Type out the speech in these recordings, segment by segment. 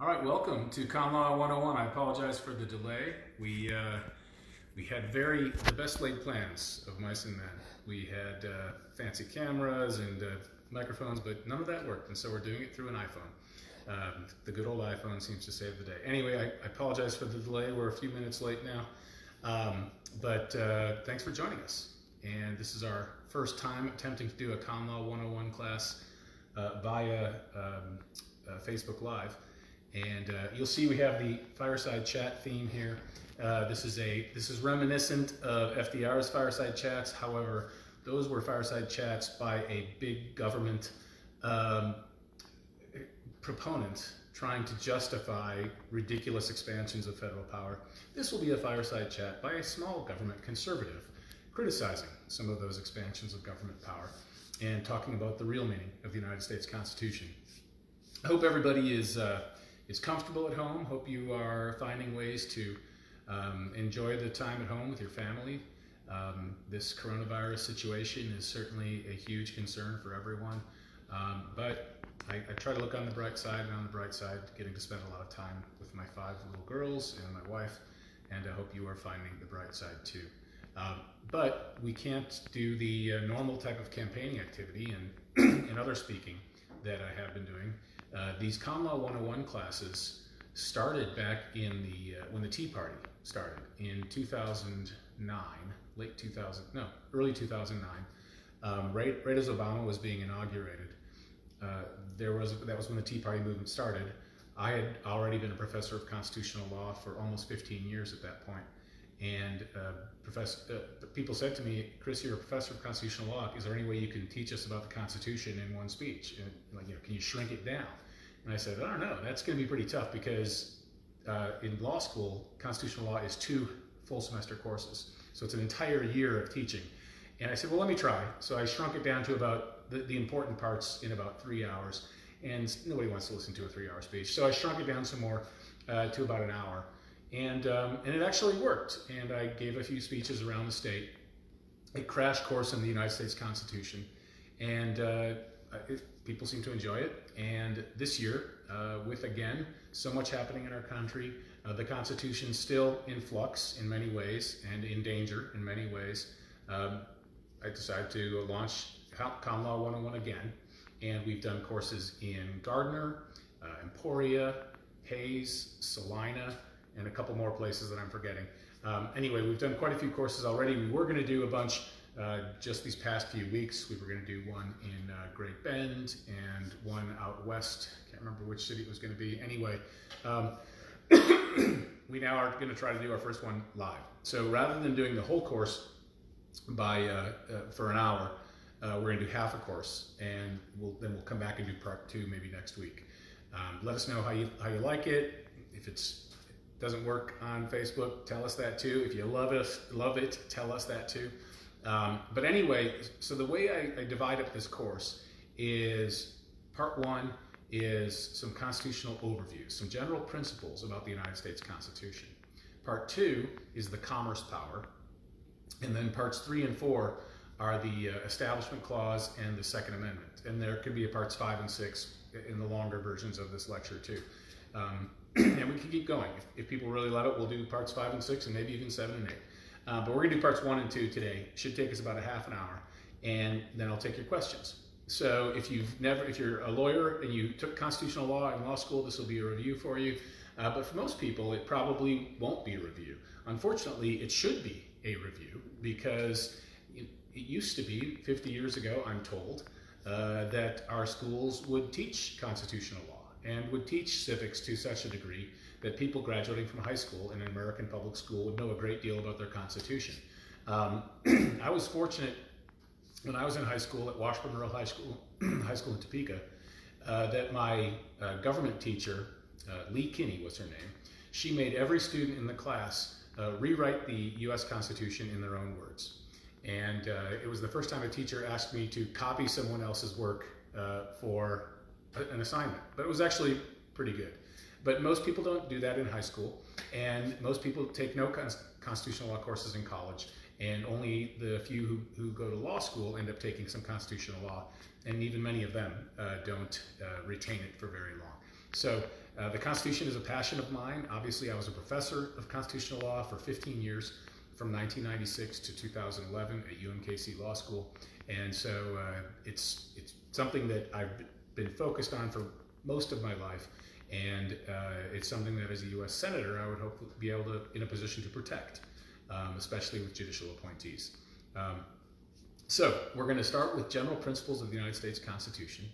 All right, welcome to Common Law 101. I apologize for the delay. We had the best laid plans of mice and men. We had fancy cameras and microphones, but none of that worked, and so we're doing it through an iPhone. The good old iPhone seems to save the day. Anyway, I apologize for the delay. We're a few minutes late now, but thanks for joining us. And this is our first time attempting to do a Common Law 101 class via Facebook Live. And you'll see we have the fireside chat theme here. This is reminiscent of FDR's fireside chats. However, those were fireside chats by a big government proponent trying to justify ridiculous expansions of federal power. This will be a fireside chat by a small government conservative criticizing some of those expansions of government power and talking about the real meaning of the United States Constitution. I hope everybody is comfortable at home. Hope you are finding ways to enjoy the time at home with your family. This coronavirus situation is certainly a huge concern for everyone, but I try to look on the bright side, and on the bright side, getting to spend a lot of time with my 5 little girls and my wife, and I hope you are finding the bright side too. But we can't do the normal type of campaigning activity and other speaking that I have been doing. These Common Law 101 classes started back in when the Tea Party started in 2009, early 2009, right as Obama was being inaugurated. That was when the Tea Party movement started. I had already been a professor of constitutional law for almost 15 years at that point. And people said to me, "Kris, you're a professor of constitutional law. Is there any way you can teach us about the Constitution in one speech? And, can you shrink it down?" And I said, "I don't know. That's going to be pretty tough because in law school, constitutional law is 2 full semester courses. So it's an entire year of teaching." And I said, "Well, let me try." So I shrunk it down to about the important parts in about 3 hours. And nobody wants to listen to a 3-hour speech. So I shrunk it down some more to about an hour. And it actually worked. And I gave a few speeches around the state, a crash course in the United States Constitution. And people seem to enjoy it. And this year, with again, so much happening in our country, the Constitution still in flux in many ways and in danger in many ways, I decided to launch Common Law 101 again. And we've done courses in Gardner, Emporia, Hayes, Salina, and a couple more places that I'm forgetting. Anyway, we've done quite a few courses already. We were going to do a bunch just these past few weeks. We were going to do one in Great Bend and one out west. Can't remember which city it was going to be. Anyway, we now are going to try to do our first one live. So rather than doing the whole course for an hour, we're going to do half a course, and then we'll come back and do part 2 maybe next week. Let us know how you like it. If it doesn't work on Facebook, tell us that too. If you love it, tell us that too. But anyway, so the way I divide up this course is part 1 is some constitutional overviews, some general principles about the United States Constitution. Part 2 is the commerce power. And then parts 3 and 4 are the Establishment Clause and the Second Amendment. And there could be a parts 5 and 6 in the longer versions of this lecture too. And we can keep going. If people really love it, we'll do parts 5 and 6 and maybe even 7 and 8. But we're gonna do parts 1 and 2 today. Should take us about a half an hour, and then I'll take your questions. So if you're a lawyer and you took constitutional law in law school, this will be a review for you. But for most people, it probably won't be a review. Unfortunately, it should be a review because it used to be 50 years ago, I'm told, that our schools would teach constitutional law and would teach civics to such a degree that people graduating from high school in an American public school would know a great deal about their Constitution. I was fortunate when I was in high school at Washburn Rural High School in Topeka, that my government teacher, Lee Kinney was her name, she made every student in the class rewrite the U.S. Constitution in their own words. And it was the first time a teacher asked me to copy someone else's work for an assignment, but it was actually pretty good. But most people don't do that in high school, and most people take no constitutional law courses in college, and only the few who go to law school end up taking some constitutional law, and even many of them don't retain it for very long. So the Constitution is a passion of mine. Obviously, I was a professor of constitutional law for 15 years, from 1996 to 2011 at UMKC Law School. And so it's something that I've been focused on for most of my life. And it's something that as a U.S. Senator, I would hope to be able to, in a position to protect, especially with judicial appointees. So we're going to start with general principles of the United States Constitution,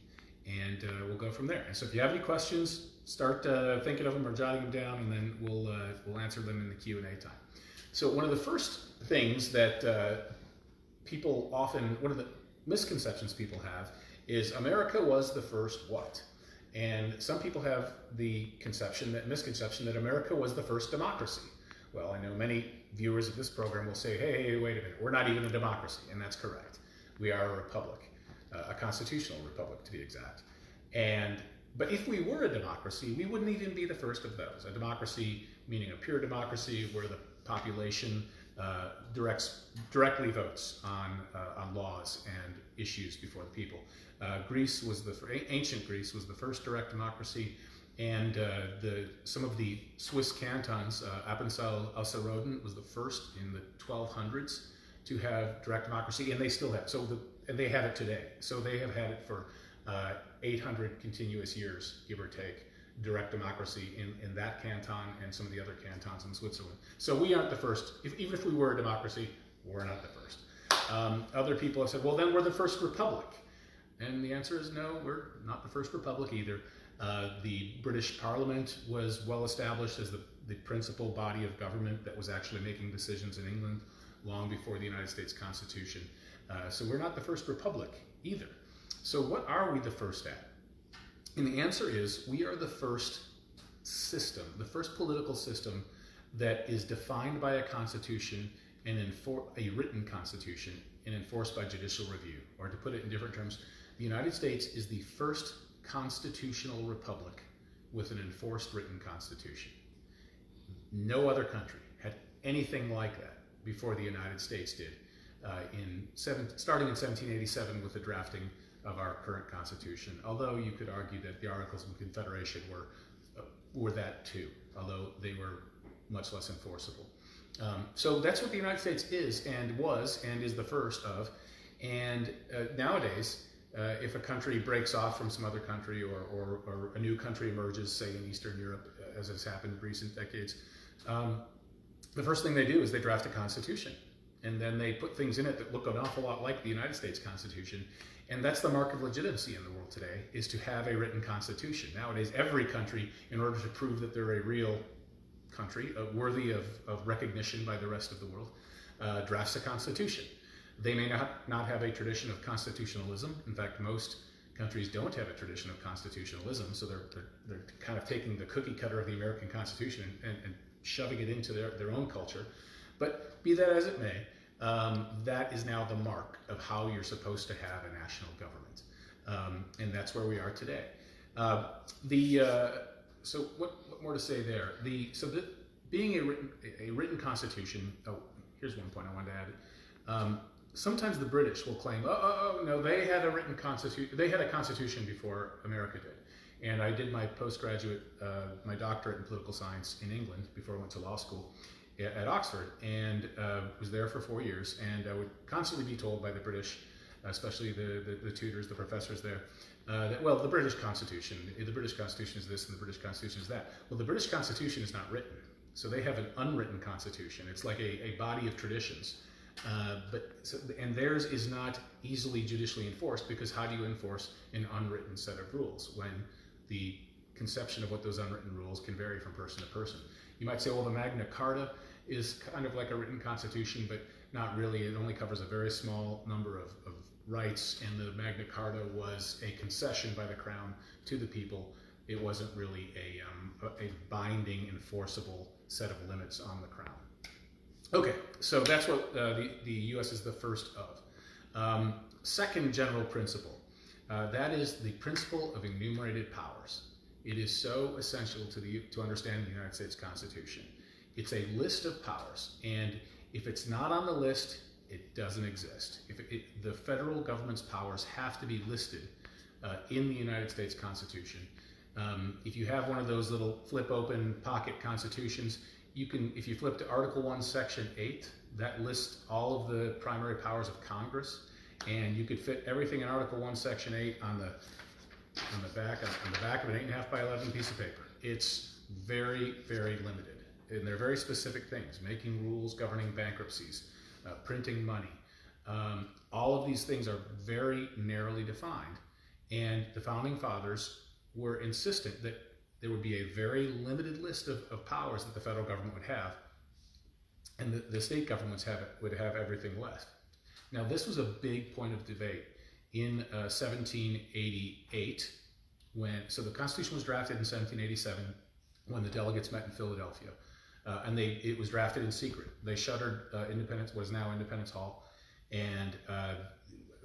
and we'll go from there. And so if you have any questions, start thinking of them or jotting them down, and then we'll answer them in the Q&A time. So one of the first things that people often, one of the misconceptions people have is America was the first what? And some people have the misconception that America was the first democracy. Well, I know many viewers of this program will say, hey, wait a minute, we're not even a democracy, and that's correct. We are a republic, a constitutional republic to be exact. But if we were a democracy, we wouldn't even be the first of those. A democracy meaning a pure democracy where the population directly votes on laws and issues before the people. Ancient Greece was the first direct democracy, and some of the Swiss cantons, Appenzell-Ausserrhoden was the first in the 1200s to have direct democracy, and they still have. And they have it today. So they have had it for 800 continuous years, give or take, direct democracy in that canton and some of the other cantons in Switzerland. So we aren't the first. Even if we were a democracy, we're not the first. Other people have said, well, then we're the first republic. And the answer is no, we're not the first republic either. The British Parliament was well established as the principal body of government that was actually making decisions in England long before the United States Constitution. So we're not the first republic either. So what are we the first at? And the answer is we are the first system, the first political system that is defined by a constitution and a written constitution and enforced by judicial review. Or to put it in different terms, the United States is the first constitutional republic with an enforced written constitution. No other country had anything like that before the United States did, starting in 1787 with the drafting of our current Constitution, although you could argue that the Articles of Confederation were that too, although they were much less enforceable. So that's what the United States is and was and is the first of. And nowadays, if a country breaks off from some other country or a new country emerges, say in Eastern Europe, as has happened in recent decades, the first thing they do is they draft a constitution. And then they put things in it that look an awful lot like the United States Constitution. And that's the mark of legitimacy in the world today, is to have a written constitution. Nowadays, every country, in order to prove that they're a real country, worthy of recognition by the rest of the world, drafts a constitution. They may not have a tradition of constitutionalism. In fact, most countries don't have a tradition of constitutionalism, so they're kind of taking the cookie cutter of the American Constitution and shoving it into their own culture. But be that as it may, that is now the mark of how you're supposed to have a national government. And that's where we are today. So what more to say there? Being a written constitution, here's one point I wanted to add. Sometimes the British will claim, no, they had a written constitution. They had a constitution before America did. And I did my postgraduate, my doctorate in political science in England before I went to law school at Oxford, and was there for 4 years. And I would constantly be told by the British, especially the tutors, the professors there, that, well, the British Constitution is this and the British Constitution is that. Well, the British Constitution is not written. So they have an unwritten constitution. It's like a body of traditions. And theirs is not easily judicially enforced, because how do you enforce an unwritten set of rules when the conception of what those unwritten rules can vary from person to person? You might say, well, the Magna Carta is kind of like a written constitution, but not really. It only covers a very small number of rights, and the Magna Carta was a concession by the Crown to the people. It wasn't really a binding, enforceable set of limits on the Crown. Okay, so that's what the U.S. is the first of. Second general principle, that is the principle of enumerated powers. It is so essential to understand the United States Constitution. It's a list of powers, and if it's not on the list, it doesn't exist. The federal government's powers have to be listed in the United States Constitution If you have one of those little flip open pocket constitutions, you can, if you flip to Article 1, Section 8, that lists all of the primary powers of Congress, and you could fit everything in Article 1, Section 8 on the back of an 8.5 by 11 piece of paper. It's very, very limited, and they're very specific things: making rules governing bankruptcies, printing money. All of these things are very narrowly defined, and the Founding Fathers were insistent that there would be a very limited list of powers that the federal government would have, and the state governments would have everything left. Now, this was a big point of debate in 1788, so the Constitution was drafted in 1787 when the delegates met in Philadelphia, and it was drafted in secret. They shuttered what is now Independence Hall, and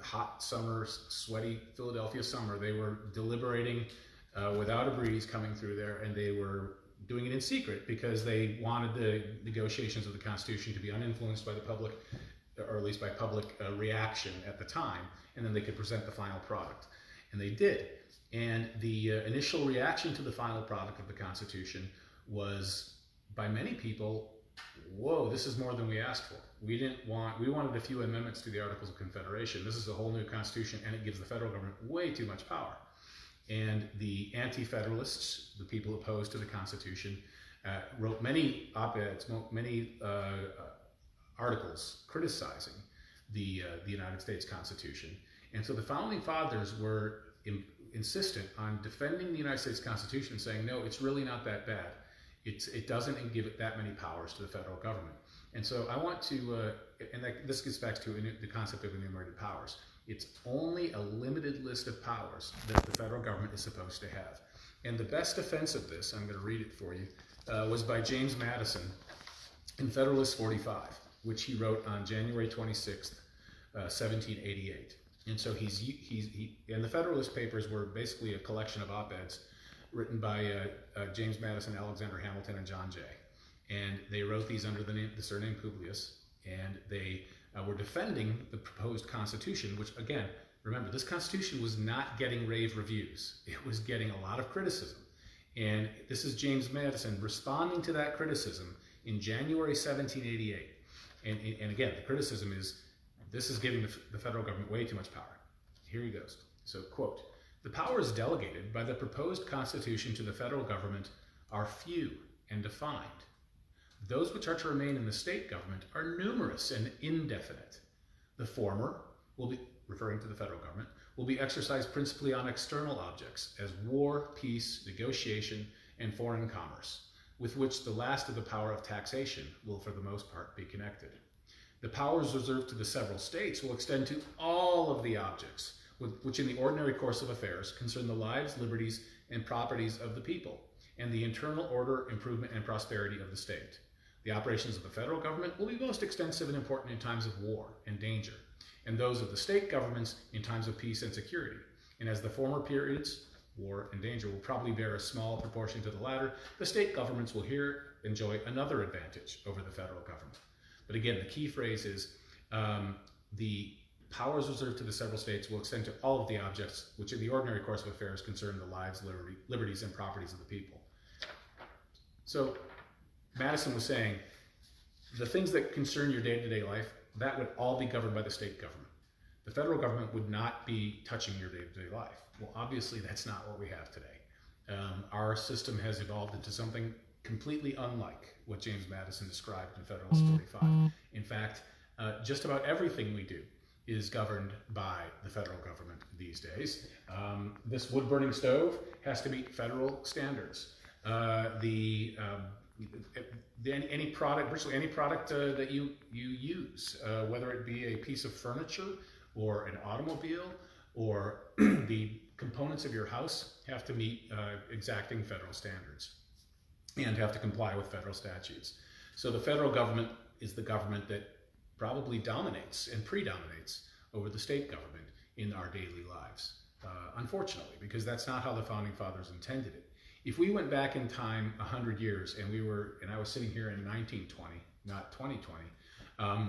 hot summer, sweaty Philadelphia summer, they were deliberating without a breeze coming through there, and they were doing it in secret because they wanted the negotiations of the Constitution to be uninfluenced by the public, or at least by public reaction at the time, and then they could present the final product. And they did. And the initial reaction to the final product of the Constitution was, by many people, whoa, this is more than we asked for. We wanted a few amendments to the Articles of Confederation. This is a whole new Constitution, and it gives the federal government way too much power. And the anti-federalists, the people opposed to the Constitution, wrote many op-eds, many articles criticizing the United States Constitution. And so the Founding Fathers were insistent on defending the United States Constitution, saying, no, it's really not that bad. It doesn't give it that many powers to the federal government. And so I want to, this gets back to the concept of enumerated powers. It's only a limited list of powers that the federal government is supposed to have. And the best defense of this, I'm going to read it for you, was by James Madison in Federalist 45, which he wrote on January 26th, 1788. And so and the Federalist Papers were basically a collection of op-eds written by James Madison, Alexander Hamilton, and John Jay. And they wrote these under the surname Publius, and they were defending the proposed Constitution, which, again, remember, this Constitution was not getting rave reviews. It was getting a lot of criticism. And this is James Madison responding to that criticism in January 1788. And again, the criticism is, this is giving the federal government way too much power. Here he goes. So, quote, "The powers delegated by the proposed Constitution to the federal government are few and defined. Those which are to remain in the state government are numerous and indefinite. The former will be," referring to the federal government, "will be exercised principally on external objects, as war, peace, negotiation, and foreign commerce, with which the last of the power of taxation will for the most part be connected. The powers reserved to the several states will extend to all of the objects which in the ordinary course of affairs concern the lives, liberties, and properties of the people, and the internal order, improvement, and prosperity of the state. The operations of the federal government will be most extensive and important in times of war and danger, and those of the state governments in times of peace and security. And as the former periods, war and danger, will probably bear a small proportion to the latter, the state governments will here enjoy another advantage over the federal government." But again, the key phrase is the powers reserved to the several states will extend to all of the objects which in the ordinary course of affairs concern the lives, liberties, and properties of the people. So Madison was saying, the things that concern your day-to-day life, that would all be governed by the state government. The federal government would not be touching your day-to-day life. Well, obviously that's not what we have today. Our system has evolved into something completely unlike what James Madison described in Federalist 45. In fact, just about everything we do is governed by the federal government these days. This wood-burning stove has to meet federal standards. Virtually any product that you use, whether it be a piece of furniture or an automobile or the components of your house, have to meet exacting federal standards and have to comply with federal statutes. So the federal government is the government that probably dominates and predominates over the state government in our daily lives, unfortunately, because that's not how the Founding Fathers intended it. If we went back in time 100 years and I was sitting here in 1920, not 2020,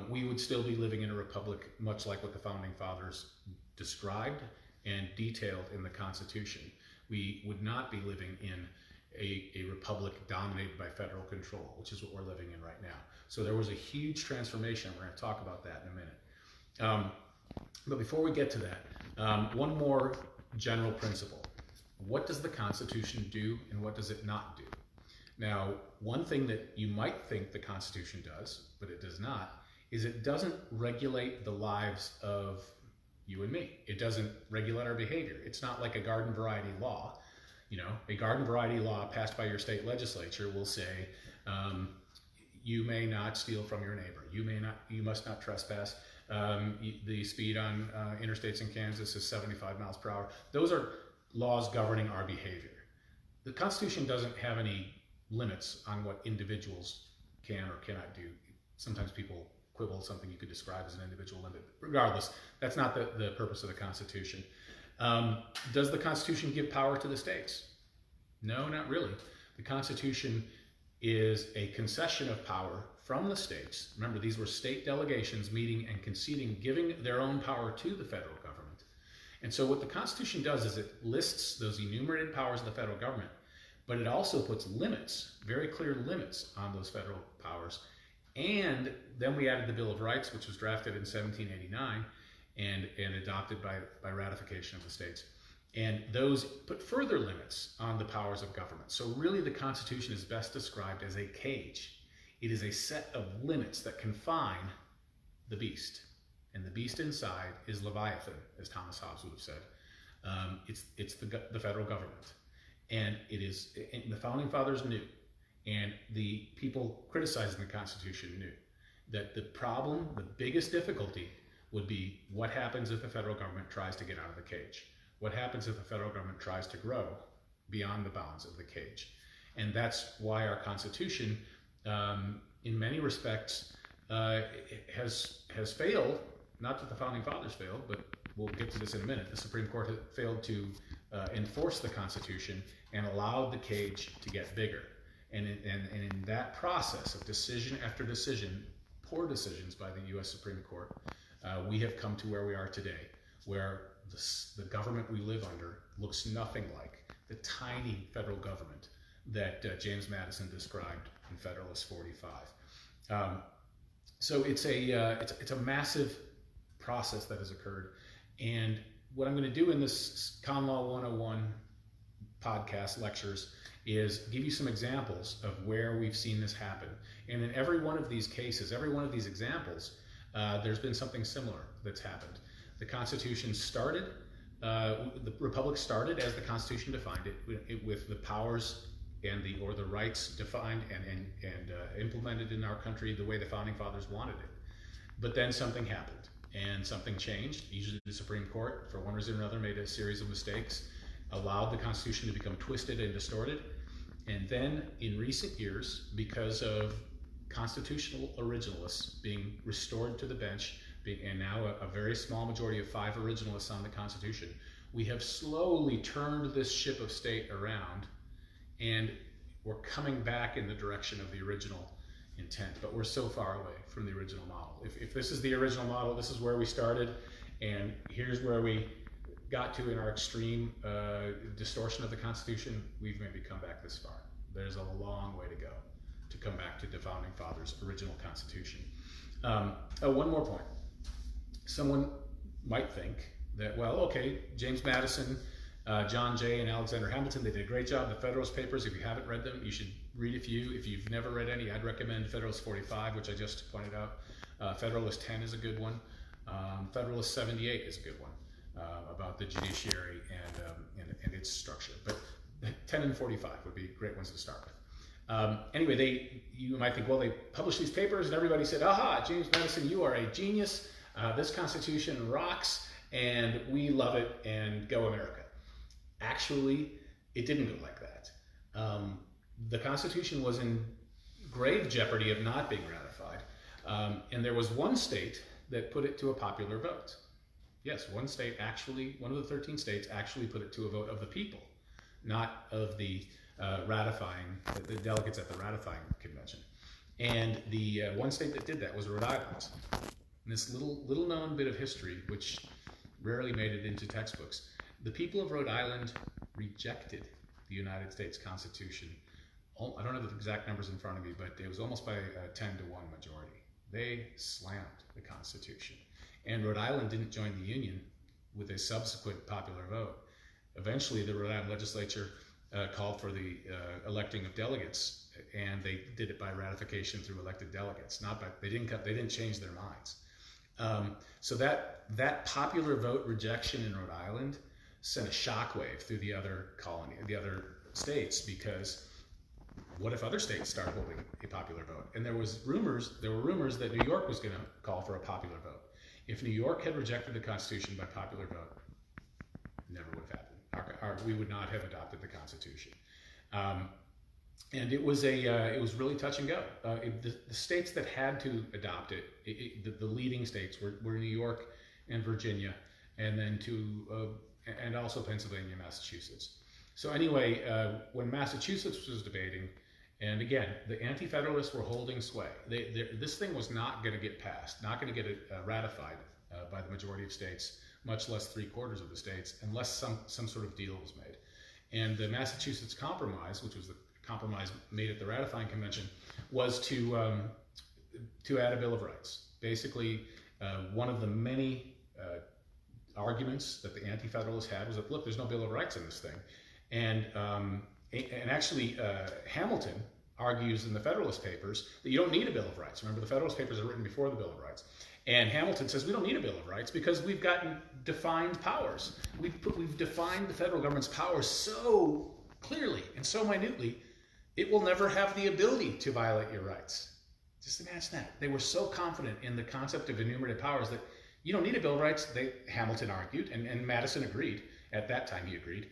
we would still be living in a republic much like what the Founding Fathers described and detailed in the Constitution. we would not be living in a republic dominated by federal control, which is what we're living in right now. So there was a huge transformation. We're going to talk about that in a minute. But before we get to that, one more general principle. What does the Constitution do and what does it not do? Now, one thing that you might think the Constitution does, but it does not, is it doesn't regulate the lives of you and me. It doesn't regulate our behavior. It's not like a garden variety law. You know, a garden variety law passed by your state legislature will say, you may not steal from your neighbor. You must not trespass. The speed on interstates in Kansas is 75 miles per hour. Those are laws governing our behavior. The Constitution doesn't have any limits on what individuals can or cannot do. Sometimes people quibble something you could describe as an individual limit. Regardless, that's not the purpose of the Constitution. Does the Constitution give power to the states? No, not really. The Constitution is a concession of power from the states. Remember, these were state delegations meeting and conceding, giving their own power to the federal government. And so what the Constitution does is it lists those enumerated powers of the federal government, but it also puts limits, very clear limits on those federal powers. And then we added the Bill of Rights, which was drafted in 1789 and adopted by ratification of the states. And those put further limits on the powers of government. So really the Constitution is best described as a cage. It is a set of limits that confine the beast. And the beast inside is Leviathan, as Thomas Hobbes would have said. It's the federal government. And the Founding Fathers knew, and the people criticizing the Constitution knew, that the problem, the biggest difficulty, would be what happens if the federal government tries to get out of the cage? What happens if the federal government tries to grow beyond the bounds of the cage? And that's why our Constitution, in many respects, has failed. Not that the Founding Fathers failed, but we'll get to this in a minute. The Supreme Court had failed to enforce the Constitution and allowed the cage to get bigger. And in that process of decision after decision, poor decisions by the U.S. Supreme Court, we have come to where we are today, where the government we live under looks nothing like the tiny federal government that James Madison described in Federalist 45. So it's a massive process that has occurred. And what I'm going to do in this Con Law 101 podcast lectures is give you some examples of where we've seen this happen. And in every one of these cases, every one of these examples, there's been something similar that's happened. The Constitution started, the Republic started as the Constitution defined it with the powers and the rights defined and implemented in our country the way the Founding Fathers wanted it. But then something happened and something changed. Usually the Supreme Court, for one reason or another, made a series of mistakes, allowed the Constitution to become twisted and distorted. And then in recent years, because of constitutional originalists being restored to the bench, and now a very small majority of 5 originalists on the Constitution, we have slowly turned this ship of state around, and we're coming back in the direction of the original intent. But we're so far away from the original model. If this is the original model, this is where we started, and here's where we got to in our extreme distortion of the Constitution, we've maybe come back this far. There's a long way to go to come back to the Founding Fathers' original Constitution. One more point. Someone might think that, well, okay, James Madison, John Jay, and Alexander Hamilton, they did a great job. The Federalist Papers, if you haven't read them, you should read a few. If you've never read any, I'd recommend Federalist 45, which I just pointed out. Federalist 10 is a good one. Federalist 78 is a good one about the judiciary and its structure. But 10 and 45 would be great ones to start with. Anyway, you might think, well, they published these papers and everybody said, aha, James Madison, you are a genius. This Constitution rocks and we love it and go America. Actually, it didn't go like that. The Constitution was in grave jeopardy of not being ratified. And there was one state that put it to a popular vote. Yes, one state actually, one of the 13 states actually put it to a vote of the people, not of the the delegates at the ratifying convention. And the one state that did that was Rhode Island. And this little known bit of history, which rarely made it into textbooks, the people of Rhode Island rejected the United States Constitution. I don't have the exact numbers in front of me, but it was almost by a 10-1 majority. They slammed the Constitution. And Rhode Island didn't join the Union with a subsequent popular vote. Eventually, the Rhode Island legislature called for the electing of delegates, and they did it by ratification through elected delegates. They didn't change their minds. So that popular vote rejection in Rhode Island sent a shockwave through the other states, because what if other states start holding a popular vote? And there were rumors that New York was going to call for a popular vote. If New York had rejected the Constitution by popular vote, never would have happened. We would not have adopted the Constitution. And it was really touch and go. The states that had to adopt it, the leading states were New York and Virginia, and then and also Pennsylvania and Massachusetts. So anyway, when Massachusetts was debating, and again, the Anti-Federalists were holding sway. This thing was not going to get passed, not going to get ratified by the majority of states, much less 3/4 of the states, unless some sort of deal was made. And the Massachusetts Compromise, which was the compromise made at the ratifying convention, was to add a Bill of Rights. Basically, one of the many arguments that the Anti-Federalists had was that, look, there's no Bill of Rights in this thing. And actually, Hamilton argues in the Federalist Papers that you don't need a Bill of Rights. Remember, the Federalist Papers are written before the Bill of Rights. And Hamilton says we don't need a Bill of Rights because we've gotten defined powers. We've defined the federal government's powers so clearly and so minutely, it will never have the ability to violate your rights. Just imagine that. They were so confident in the concept of enumerated powers that you don't need a Bill of Rights, Hamilton argued, and Madison agreed. At that time, he agreed.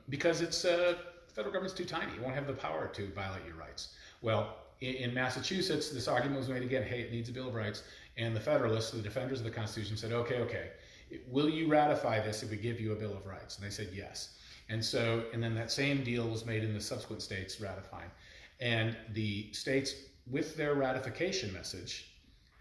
Because the federal government's too tiny. It won't have the power to violate your rights. Well, in Massachusetts, this argument was made again, hey, it needs a Bill of Rights. And the Federalists, the defenders of the Constitution, said, okay, will you ratify this if we give you a Bill of Rights? And they said yes. And then that same deal was made in the subsequent states ratifying. And the states, with their ratification message,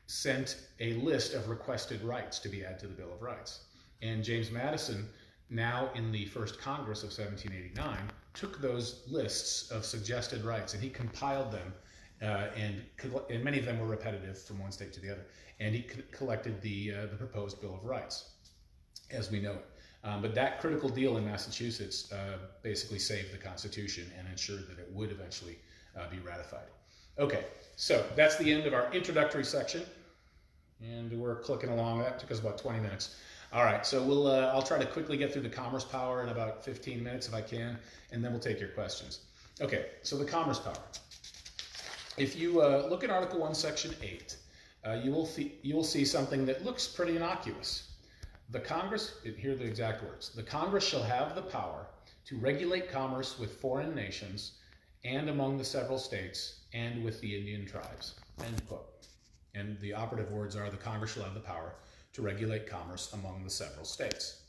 sent a list of requested rights to be added to the Bill of Rights. And James Madison, now in the first Congress of 1789, took those lists of suggested rights and he compiled them, and many of them were repetitive from one state to the other. And he collected the proposed Bill of Rights, as we know it. But that critical deal in Massachusetts basically saved the Constitution and ensured that it would eventually be ratified. Okay, so that's the end of our introductory section, and we're clicking along. That took us about 20 minutes. All right, so I'll try to quickly get through the commerce power in about 15 minutes if I can, and then we'll take your questions. Okay, so the commerce power. If you look at Article 1, Section 8, you will see something that looks pretty innocuous. The Congress, here are the exact words, the Congress shall have the power to regulate commerce with foreign nations and among the several states and with the Indian tribes, end quote. And the operative words are the Congress shall have the power to regulate commerce among the several states.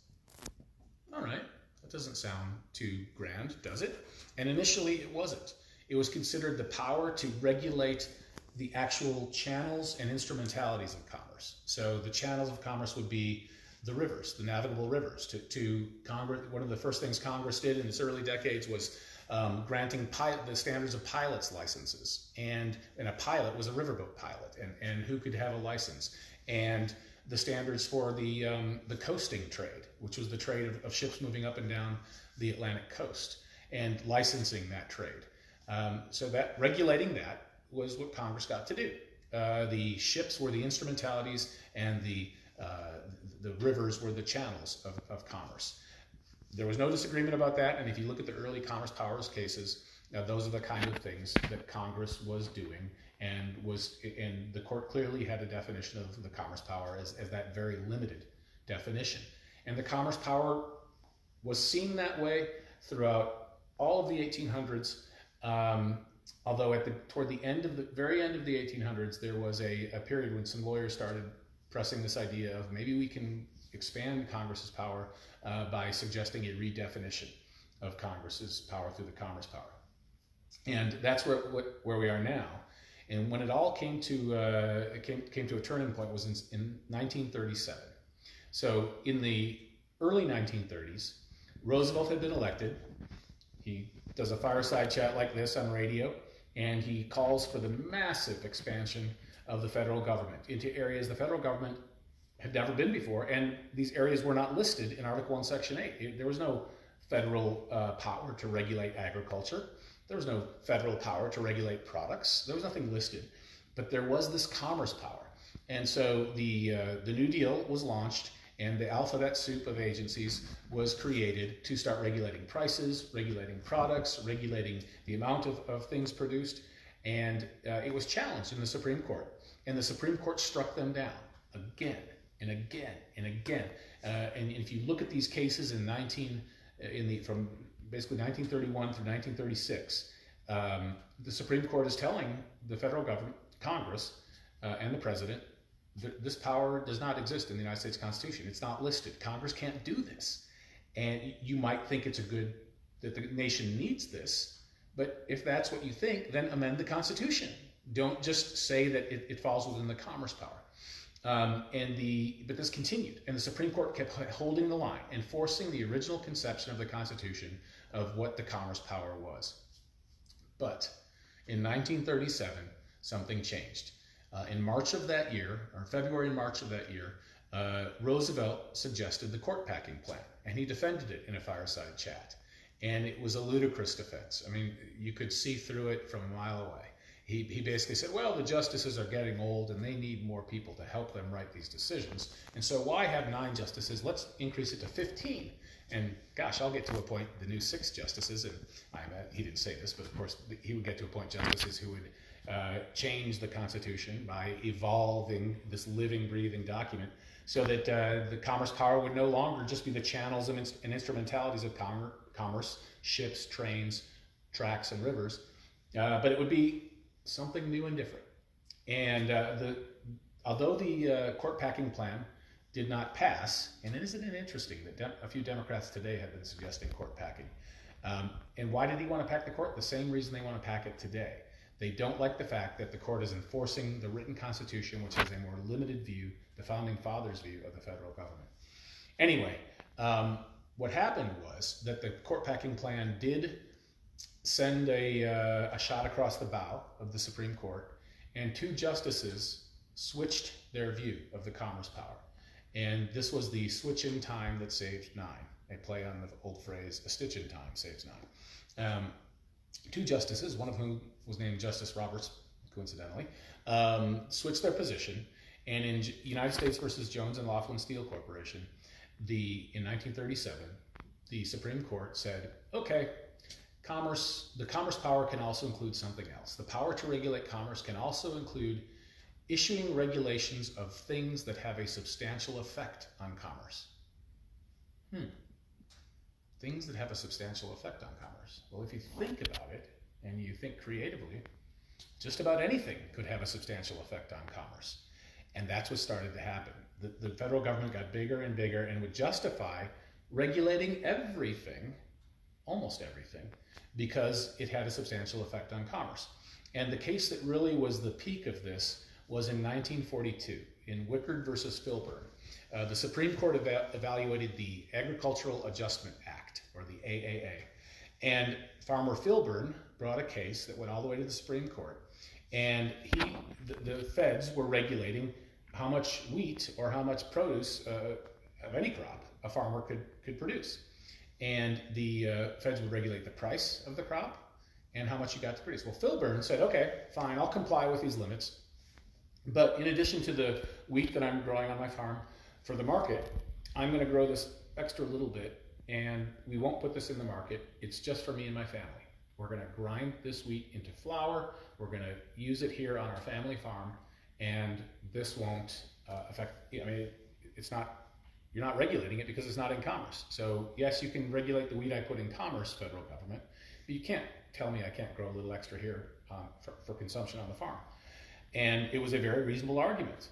All right, that doesn't sound too grand, does it? And initially it wasn't. It was considered the power to regulate the actual channels and instrumentalities of commerce. So the channels of commerce would be the rivers, the navigable rivers. To Congress, one of the first things Congress did in its early decades was granting the standards of pilots licenses. And a pilot was a riverboat pilot, and who could have a license. And the standards for the coasting trade, which was the trade of ships moving up and down the Atlantic coast, and licensing that trade. So that regulating that was what Congress got to do. The ships were the instrumentalities, and the rivers were the channels of commerce. There was no disagreement about that, and if you look at the early commerce powers cases, those are the kind of things that Congress was doing, and the court clearly had a definition of the commerce power as that very limited definition. And the commerce power was seen that way throughout all of the 1800s, although toward the very end of the 1800s, there was a period when some lawyers started pressing this idea of maybe we can expand Congress's power by suggesting a redefinition of Congress's power through the commerce power. And that's where we are now. And when it all came to a turning point was in 1937. So in the early 1930s. Roosevelt had been elected. He does a fireside chat like this on radio, and he calls for the massive expansion of the federal government into areas the federal government had never been before, and these areas were not listed in Article 1, Section 8. There was no federal power to regulate agriculture. There was no federal power to regulate products. There was nothing listed, but there was this commerce power. And so the New Deal was launched, and the alphabet soup of agencies was created to start regulating prices, regulating products, regulating the amount of things produced. And it was challenged in the Supreme Court. And the Supreme Court struck them down again and again and again. And if you look at these cases from basically 1931 through 1936, the Supreme Court is telling the federal government, Congress, and the president, this power does not exist in the United States Constitution. It's not listed. Congress can't do this. And you might think it's that the nation needs this, but if that's what you think, then amend the Constitution. Don't just say that it falls within the commerce power. But this continued, and the Supreme Court kept holding the line, enforcing the original conception of the Constitution of what the commerce power was. But in 1937, something changed. In March of that year, or February and March of that year, Roosevelt suggested the court packing plan, and he defended it in a fireside chat. And it was a ludicrous defense. I mean, you could see through it from a mile away. He basically said, well, the justices are getting old and they need more people to help them write these decisions. And so why have 9 justices? Let's increase it to 15. And gosh, I'll get to appoint the new 6 justices. And he didn't say this, but of course he would get to appoint justices who would change the Constitution by evolving this living, breathing document so that the commerce power would no longer just be the channels and instrumentalities of commerce, ships, trains, tracks, and rivers, but it would be something new and different. And although the court packing plan did not pass, and isn't it interesting that a few Democrats today have been suggesting court packing? And why did he want to pack the court? The same reason they want to pack it today. They don't like the fact that the court is enforcing the written Constitution, which has a more limited view, the Founding Fathers' view of the federal government. Anyway, what happened was that the court packing plan did send a shot across the bow of the Supreme Court, and 2 justices switched their view of the commerce power. And this was the switch in time that saved 9, a play on the old phrase, a stitch in time saves 9. 2 justices, one of whom was named Justice Roberts, coincidentally, switched their position. And in United States versus Jones and Laughlin Steel Corporation, in 1937, the Supreme Court said, okay, the commerce power can also include something else. The power to regulate commerce can also include issuing regulations of things that have a substantial effect on commerce. Things that have a substantial effect on commerce. Well, if you think about it, and you think creatively, just about anything could have a substantial effect on commerce. And that's what started to happen. The federal government got bigger and bigger and would justify regulating everything, almost everything, because it had a substantial effect on commerce. And the case that really was the peak of this was in 1942, in Wickard versus Filburn. The Supreme Court evaluated the Agricultural Adjustment Act, or the AAA. And Farmer Filburn brought a case that went all the way to the Supreme Court. And the feds were regulating how much wheat or how much produce of any crop a farmer could produce. And the feds would regulate the price of the crop and how much you got to produce. Well, Filburn said, okay, fine, I'll comply with these limits. But in addition to the wheat that I'm growing on my farm for the market, I'm going to grow this extra little bit, and we won't put this in the market. It's just for me and my family. We're going to grind this wheat into flour. We're going to use it here on our family farm, and this won't affect, I mean, it's not, you're not regulating it because it's not in commerce. So yes, you can regulate the wheat I put in commerce, federal government, but you can't tell me I can't grow a little extra here for consumption on the farm. And it was a very reasonable argument.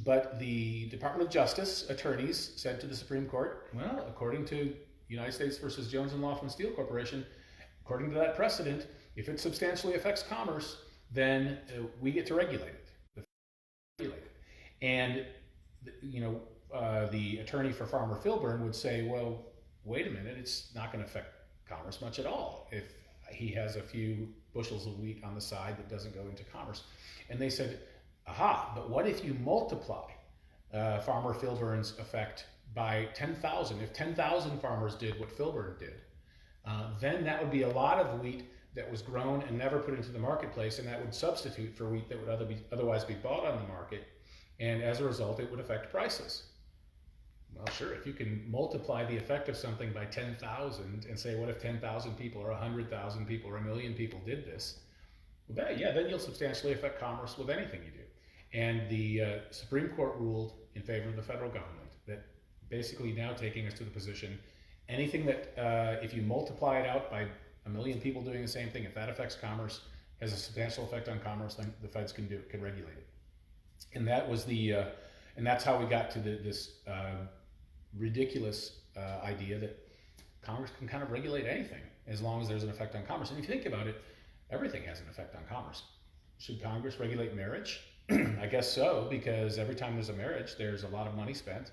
But the Department of Justice attorneys said to the Supreme Court, well, according to United States versus Jones and Laughlin Steel Corporation, according to that precedent, if it substantially affects commerce, then we get to regulate it. And, you know, the attorney for Farmer Filburn would say, well, wait a minute, it's not going to affect commerce much at all if he has a few bushels of wheat on the side that doesn't go into commerce. And they said, aha, but what if you multiply Farmer Filburn's effect by 10,000? If 10,000 farmers did what Filburn did, then that would be a lot of wheat that was grown and never put into the marketplace, and that would substitute for wheat that would otherwise be bought on the market, and as a result, it would affect prices. Well, sure, if you can multiply the effect of something by 10,000 and say, what if 10,000 people or 100,000 people or 1,000,000 people did this? Well, then you'll substantially affect commerce with anything you do. And the Supreme Court ruled in favor of the federal government, that basically now taking us to the position, anything that, if you multiply it out by 1,000,000 people doing the same thing, if that affects commerce, has a substantial effect on commerce, then the feds can regulate it. And that was and that's how we got to this ridiculous idea that Congress can kind of regulate anything as long as there's an effect on commerce. And if you think about it, everything has an effect on commerce. Should Congress regulate marriage? I guess so, because every time there's a marriage, there's a lot of money spent,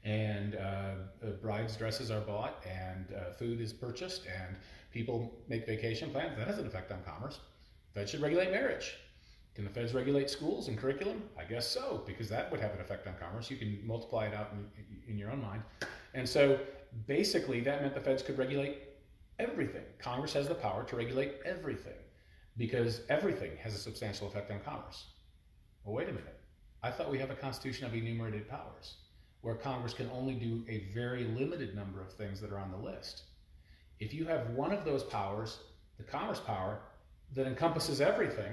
and brides' dresses are bought, and food is purchased, and people make vacation plans. That has an effect on commerce. Feds should regulate marriage. Can the feds regulate schools and curriculum? I guess so, because that would have an effect on commerce. You can multiply it out in your own mind. And so basically that meant the feds could regulate everything. Congress has the power to regulate everything because everything has a substantial effect on commerce. Well, wait a minute. I thought we have a constitution of enumerated powers where Congress can only do a very limited number of things that are on the list. If you have one of those powers, the commerce power, that encompasses everything,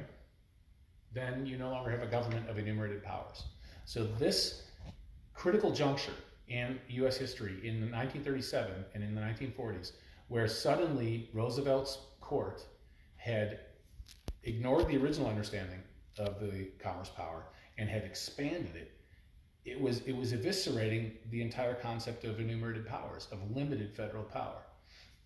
then you no longer have a government of enumerated powers. So this critical juncture in US history in 1937 and in the 1940s, where suddenly Roosevelt's court had ignored the original understanding of the commerce power and had expanded it, it was eviscerating the entire concept of enumerated powers, of limited federal power.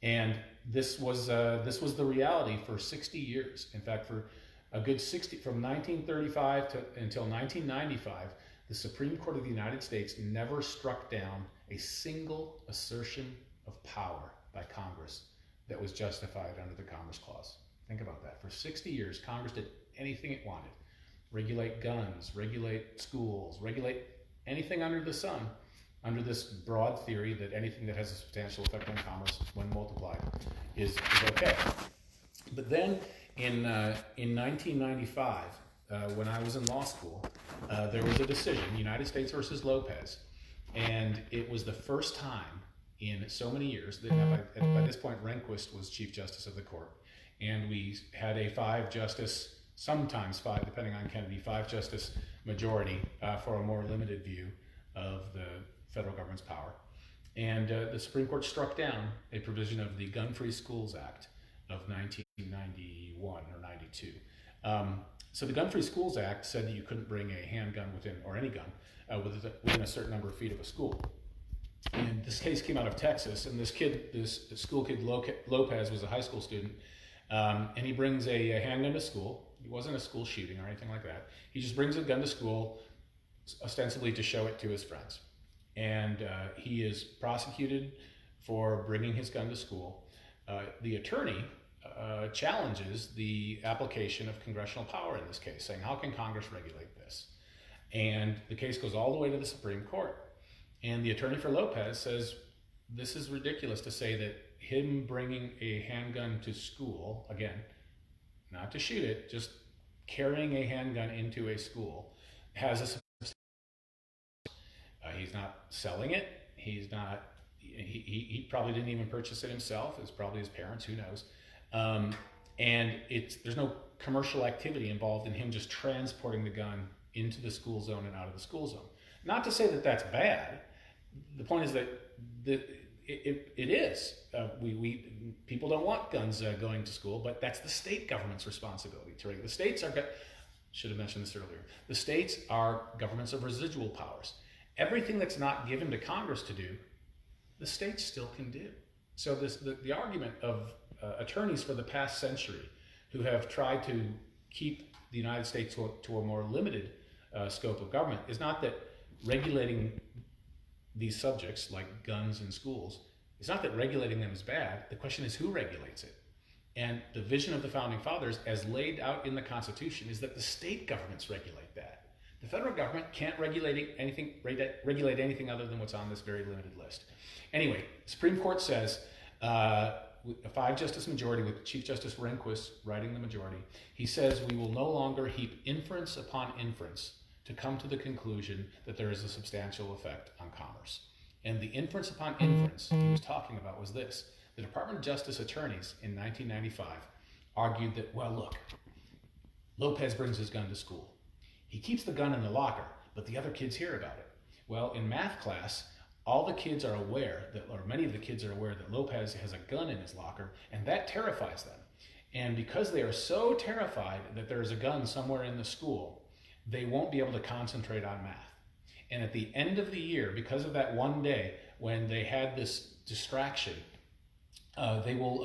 And this was the reality for 60 years. In fact, for a good 60, from 1935 until 1995, the Supreme Court of the United States never struck down a single assertion of power by Congress that was justified under the Commerce Clause. Think about that. For 60 years, Congress did anything it wanted. Regulate guns, regulate schools, regulate anything under the sun, under this broad theory that anything that has a substantial effect on commerce when multiplied is okay. But then in 1995, when I was in law school, there was a decision, United States versus Lopez, and it was the first time in so many years that by this point Rehnquist was Chief Justice of the court, and we had a 5-justice, sometimes 5, depending on Kennedy, 5-justice majority for a more limited view of the federal government's power. And the Supreme Court struck down a provision of the Gun-Free Schools Act of 1991 or 92. So the Gun-Free Schools Act said that you couldn't bring a handgun or any gun within a certain number of feet of a school. And this case came out of Texas, and this school kid Lopez was a high school student, and he brings a handgun to school. It wasn't a school shooting or anything like that. He just brings a gun to school, ostensibly to show it to his friends. And he is prosecuted for bringing his gun to school. The attorney challenges the application of congressional power in this case, saying, how can Congress regulate this? And the case goes all the way to the Supreme Court. And the attorney for Lopez says, this is ridiculous to say that him bringing a handgun to school, again, not to shoot it, just carrying a handgun into a school, has a he's not selling it. He's not. He probably didn't even purchase it himself. It's probably his parents. Who knows? And there's no commercial activity involved in him just transporting the gun into the school zone and out of the school zone. Not to say that that's bad. The point is that it is. People don't want guns going to school, but that's the state government's responsibility to regulate. The states are. Should have mentioned this earlier. The states are governments of residual powers. Everything that's not given to Congress to do, the states still can do. So the argument of attorneys for the past century who have tried to keep the United States to a more limited scope of government is not that regulating these subjects, like guns in schools, it's not that regulating them is bad. The question is who regulates it. And the vision of the Founding Fathers, as laid out in the Constitution, is that the state governments regulate that. The federal government can't regulate anything other than what's on this very limited list. Anyway, the Supreme Court says, a 5-justice majority with Chief Justice Rehnquist writing the majority, he says we will no longer heap inference upon inference to come to the conclusion that there is a substantial effect on commerce. And the inference upon inference he was talking about was this. The Department of Justice attorneys in 1995 argued that, well, look, Lopez brings his gun to school. He keeps the gun in the locker, but the other kids hear about it. Well, in math class, all the kids are aware that, or many of the kids are aware that Lopez has a gun in his locker, and that terrifies them. And because they are so terrified that there's a gun somewhere in the school, they won't be able to concentrate on math. And at the end of the year, because of that one day when they had this distraction, they will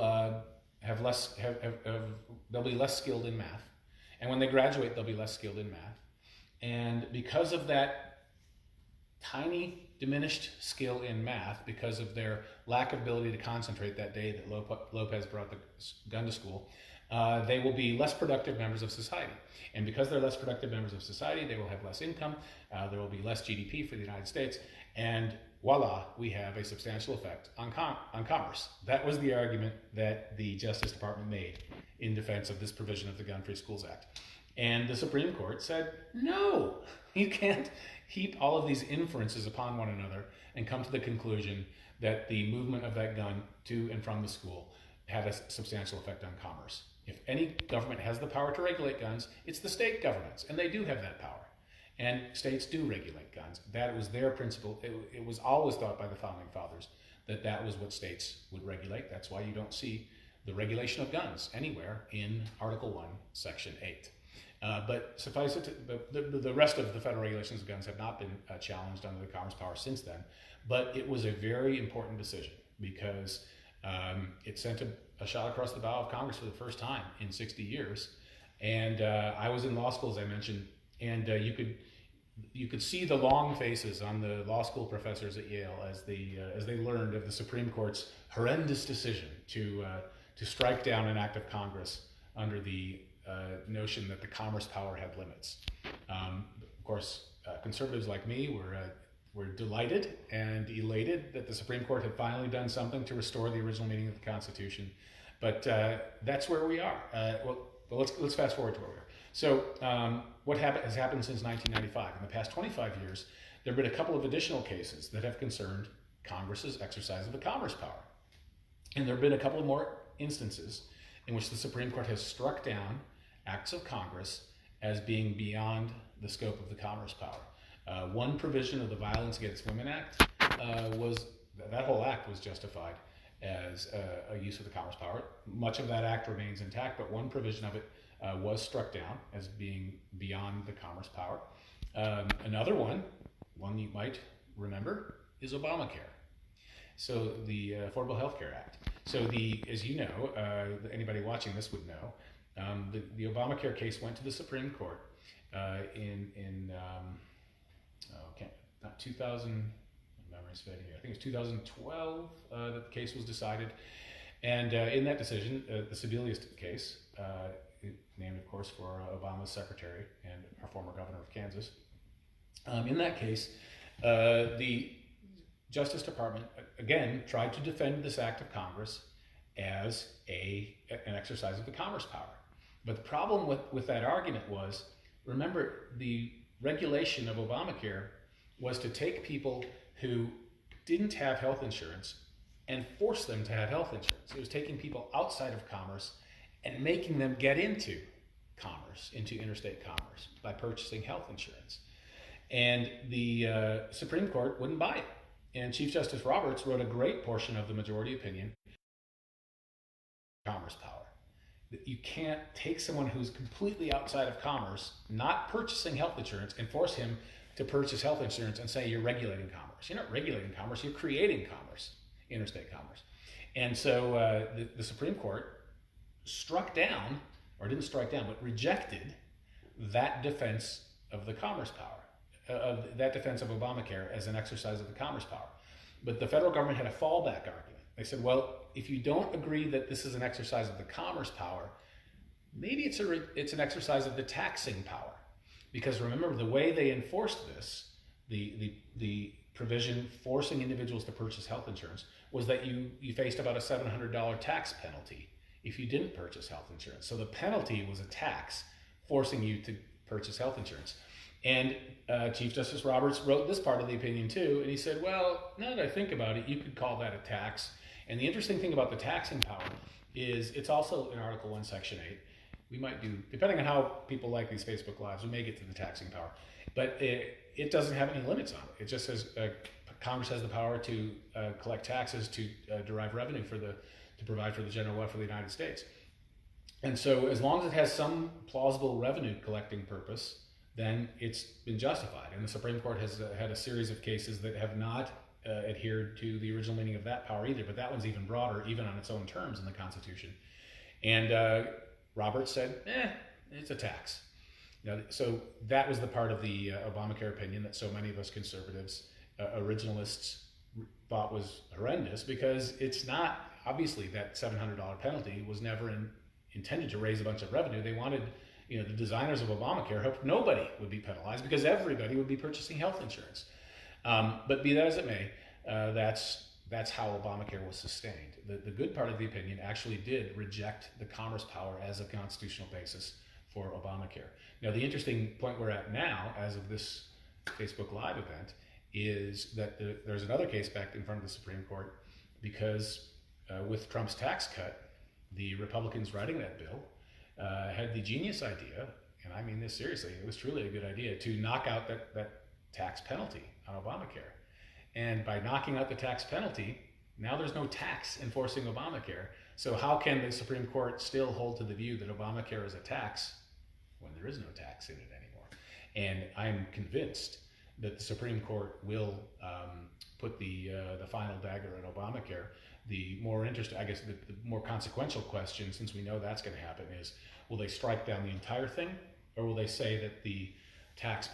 they'll be less skilled in math. And when they graduate, they'll be less skilled in math. And because of that tiny diminished skill in math, because of their lack of ability to concentrate that day that Lopez brought the gun to school, they will be less productive members of society. And because they're less productive members of society, they will have less income, there will be less GDP for the United States, and voila, we have a substantial effect on commerce. That was the argument that the Justice Department made in defense of this provision of the Gun-Free Schools Act. And the Supreme Court said, no, you can't heap all of these inferences upon one another and come to the conclusion that the movement of that gun to and from the school had a substantial effect on commerce. If any government has the power to regulate guns, it's the state governments, and they do have that power. And states do regulate guns. That was their principle. It was always thought by the Founding Fathers that that was what states would regulate. That's why you don't see the regulation of guns anywhere in Article 1, Section 8. But suffice it, the rest of the federal regulations of guns have not been challenged under the Commerce Power since then. But it was a very important decision because it sent a shot across the bow of Congress for the first time in 60 years. And I was in law school, as I mentioned, and you could see the long faces on the law school professors at Yale as they learned of the Supreme Court's horrendous decision to strike down an act of Congress under the notion that the commerce power had limits. Of course, conservatives like me were delighted and elated that the Supreme Court had finally done something to restore the original meaning of the Constitution. But that's where we are. Well, let's fast forward to where we are. So what has happened since 1995? In the past 25 years, there have been a couple of additional cases that have concerned Congress's exercise of the commerce power. And there have been a couple of more instances in which the Supreme Court has struck down acts of Congress as being beyond the scope of the commerce power. One provision of the Violence Against Women Act that whole act was justified as a use of the commerce power. Much of that act remains intact, but one provision of it was struck down as being beyond the commerce power. Another one you might remember, is Obamacare. So the Affordable Health Care Act. So as you know, anybody watching this would know, the Obamacare case went to the Supreme Court not 2000, my memory's fading here. I think it was 2012 that the case was decided. And in that decision, the Sebelius case, named, of course, for Obama's secretary and our former governor of Kansas. In that case, the Justice Department, again, tried to defend this act of Congress as an exercise of the commerce power. But the problem with that argument was, remember, the regulation of Obamacare was to take people who didn't have health insurance and force them to have health insurance. It was taking people outside of commerce and making them get into commerce, into interstate commerce, by purchasing health insurance. And the Supreme Court wouldn't buy it. And Chief Justice Roberts wrote a great portion of the majority opinion, commerce power. That you can't take someone who's completely outside of commerce, not purchasing health insurance, and force him to purchase health insurance and say you're regulating commerce. You're not regulating commerce, you're creating commerce, interstate commerce. And so the Supreme Court struck down, or didn't strike down, but rejected that defense of the commerce power. that defense of Obamacare as an exercise of the commerce power. But the federal government had a fallback argument. They said, well, if you don't agree that this is an exercise of the commerce power, maybe it's an exercise of the taxing power. Because remember, the way they enforced this, the provision forcing individuals to purchase health insurance, was that you faced about a $700 tax penalty if you didn't purchase health insurance. So the penalty was a tax forcing you to purchase health insurance. And Chief Justice Roberts wrote this part of the opinion too, and he said, well, now that I think about it, you could call that a tax. And the interesting thing about the taxing power is it's also in Article 1, Section 8. We might do, depending on how people like these Facebook Lives, we may get to the taxing power. But it doesn't have any limits on it. It just says Congress has the power to collect taxes to derive revenue to provide for the general welfare of the United States. And so as long as it has some plausible revenue collecting purpose, then it's been justified. And the Supreme Court has had a series of cases that have not adhered to the original meaning of that power either, but that one's even broader, even on its own terms in the Constitution. And Roberts said, it's a tax. Now, so that was the part of the Obamacare opinion that so many of us conservatives, originalists, thought was horrendous, because it's not, obviously that $700 penalty was never intended to raise a bunch of revenue. They wanted, the designers of Obamacare hoped nobody would be penalized because everybody would be purchasing health insurance. But be that as it may, that's how Obamacare was sustained. The good part of the opinion actually did reject the commerce power as a constitutional basis for Obamacare. Now, the interesting point we're at now, as of this Facebook Live event, is that there's another case back in front of the Supreme Court, because with Trump's tax cut, the Republicans writing that bill had the genius idea, and I mean this seriously, it was truly a good idea, to knock out that tax penalty on Obamacare. And by knocking out the tax penalty, now there's no tax enforcing Obamacare. So how can the Supreme Court still hold to the view that Obamacare is a tax when there is no tax in it anymore? And I'm convinced that the Supreme Court will put the final dagger at Obamacare. The more interesting, I guess, the more consequential question, since we know that's going to happen, is will they strike down the entire thing, or will they say that the tax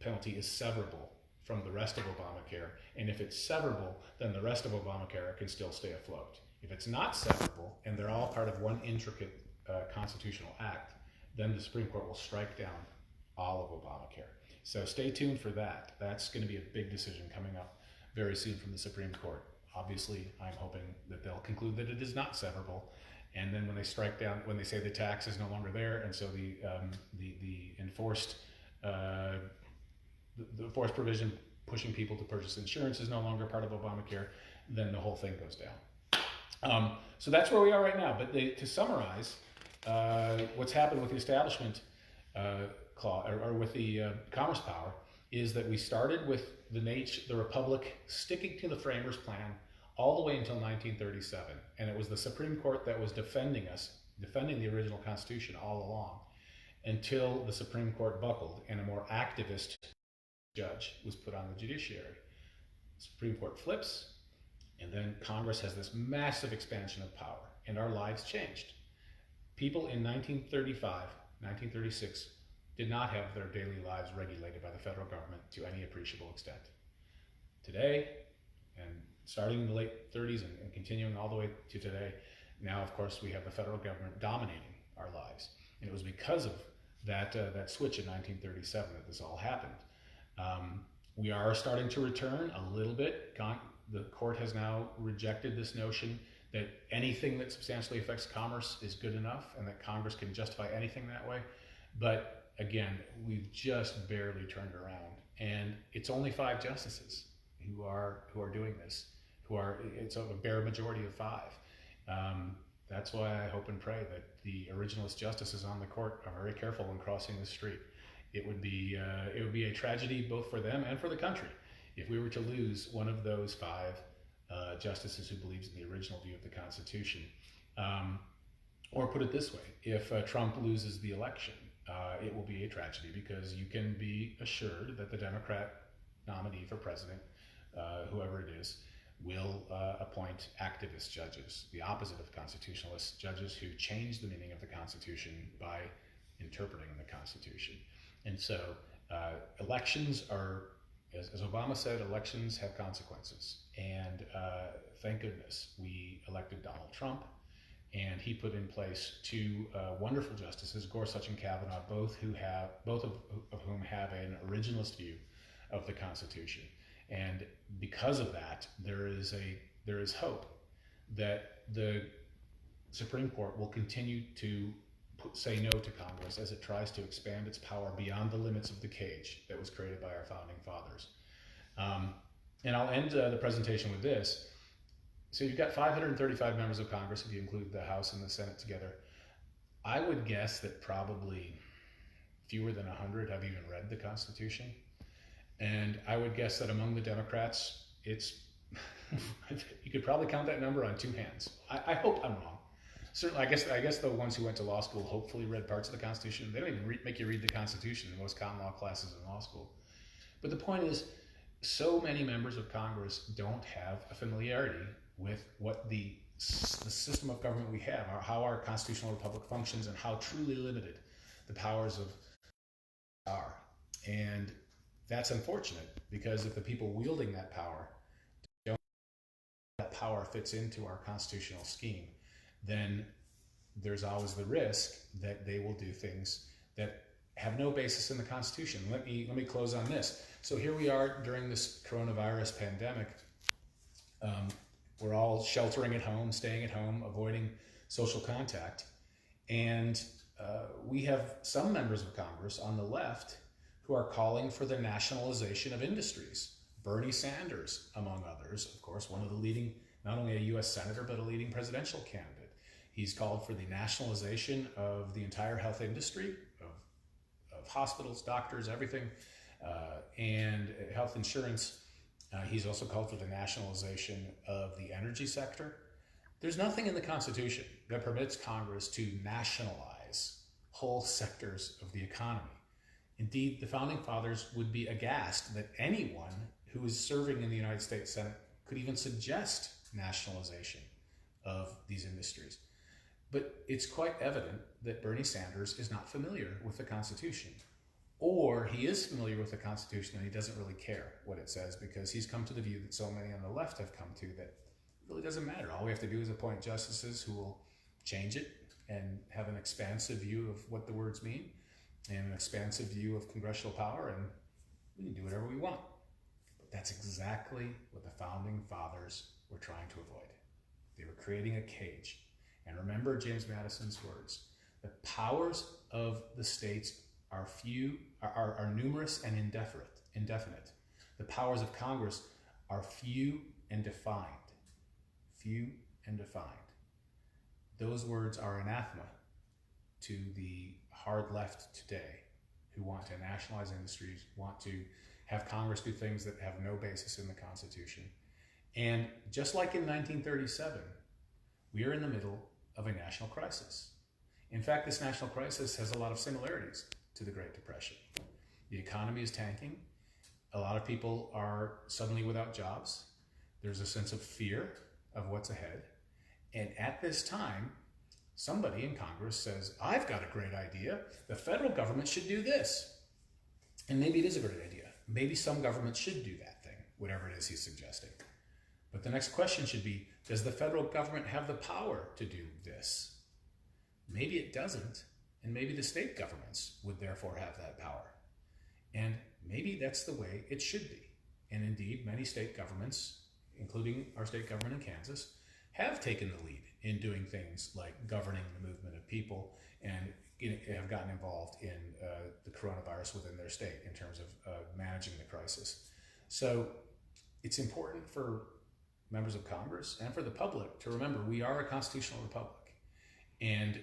penalty is severable from the rest of Obamacare? And if it's severable, then the rest of Obamacare can still stay afloat. If it's not severable, and they're all part of one intricate constitutional act, then the Supreme Court will strike down all of Obamacare. So stay tuned for that. That's going to be a big decision coming up very soon from the Supreme Court. Obviously, I'm hoping that they'll conclude that it is not severable. And then when they strike down, when they say the tax is no longer there, and so the enforced the forced provision pushing people to purchase insurance is no longer part of Obamacare, then the whole thing goes down. So that's where we are right now. But to summarize, what's happened with the establishment clause, or with the commerce power, is that we started with the Republic sticking to the framers' plan all the way until 1937. And it was the Supreme Court that was defending the original Constitution all along, until the Supreme Court buckled and a more activist judge was put on the judiciary. The Supreme Court flips, and then Congress has this massive expansion of power, and our lives changed. People in 1935, 1936 did not have their daily lives regulated by the federal government to any appreciable extent. Today, and starting in the late 30s and continuing all the way to today, now of course we have the federal government dominating our lives. And it was because of that switch in 1937 that this all happened. We are starting to return a little bit. The court has now rejected this notion that anything that substantially affects commerce is good enough, and that Congress can justify anything that way. But again, we've just barely turned around, and it's only 5 justices who are doing this. It's a bare majority of 5. That's why I hope and pray that the originalist justices on the court are very careful in crossing the street. It would be a tragedy both for them and for the country if we were to lose one of those 5 justices who believes in the original view of the Constitution. Or put it this way, if Trump loses the election, it will be a tragedy, because you can be assured that the Democrat nominee for president, whoever it is, will appoint activist judges, the opposite of constitutionalist judges who change the meaning of the Constitution by interpreting the Constitution. And so Elections are, as Obama said, elections have consequences. And thank goodness we elected Donald Trump, and he put in place two wonderful justices, Gorsuch and Kavanaugh, both of whom have an originalist view of the Constitution. And because of that, there is hope that the Supreme Court will continue to say no to Congress as it tries to expand its power beyond the limits of the cage that was created by our founding fathers. And I'll end the presentation with this. So you've got 535 members of Congress if you include the House and the Senate together. I would guess that probably fewer than 100 have even read the Constitution. And I would guess that among the Democrats, it's you could probably count that number on two hands. I hope I'm wrong. Certainly, I guess the ones who went to law school hopefully read parts of the Constitution. They don't even make you read the Constitution in most common law classes in law school. But the point is, so many members of Congress don't have a familiarity with what the system of government we have, how our constitutional republic functions, and how truly limited the powers of are. And that's unfortunate, because if the people wielding that power don't know how that power fits into our constitutional scheme, then there's always the risk that they will do things that have no basis in the Constitution. Let me close on this. So here we are during this coronavirus pandemic. We're all sheltering at home, staying at home, avoiding social contact. And we have some members of Congress on the left who are calling for the nationalization of industries. Bernie Sanders, among others, of course, one of the leading, not only a U.S. senator, but a leading presidential candidate. He's called for the nationalization of the entire health industry, of hospitals, doctors, everything, and health insurance. He's also called for the nationalization of the energy sector. There's nothing in the Constitution that permits Congress to nationalize whole sectors of the economy. Indeed, the Founding Fathers would be aghast that anyone who is serving in the United States Senate could even suggest nationalization of these industries. But it's quite evident that Bernie Sanders is not familiar with the Constitution. Or he is familiar with the Constitution and he doesn't really care what it says, because he's come to the view that so many on the left have come to, that it really doesn't matter. All we have to do is appoint justices who will change it and have an expansive view of what the words mean and an expansive view of congressional power, and we can do whatever we want. But that's exactly what the Founding Fathers were trying to avoid. They were creating a cage. And remember James Madison's words: the powers of the states are numerous and indefinite. The powers of Congress are few and defined. Few and defined. Those words are anathema to the hard left today, who want to nationalize industries, want to have Congress do things that have no basis in the Constitution. And just like in 1937, we are in the middle of a national crisis. In fact, this national crisis has a lot of similarities to the Great Depression. The economy is tanking. A lot of people are suddenly without jobs. There's a sense of fear of what's ahead. And at this time, somebody in Congress says, I've got a great idea. The federal government should do this. And maybe it is a great idea. Maybe some government should do that thing, whatever it is he's suggesting. But the next question should be, does the federal government have the power to do this? Maybe it doesn't, and maybe the state governments would therefore have that power. And maybe that's the way it should be. And indeed, many state governments, including our state government in Kansas, have taken the lead in doing things like governing the movement of people, and have gotten involved in the coronavirus within their state in terms of managing the crisis. So it's important for members of Congress and for the public to remember we are a constitutional republic, and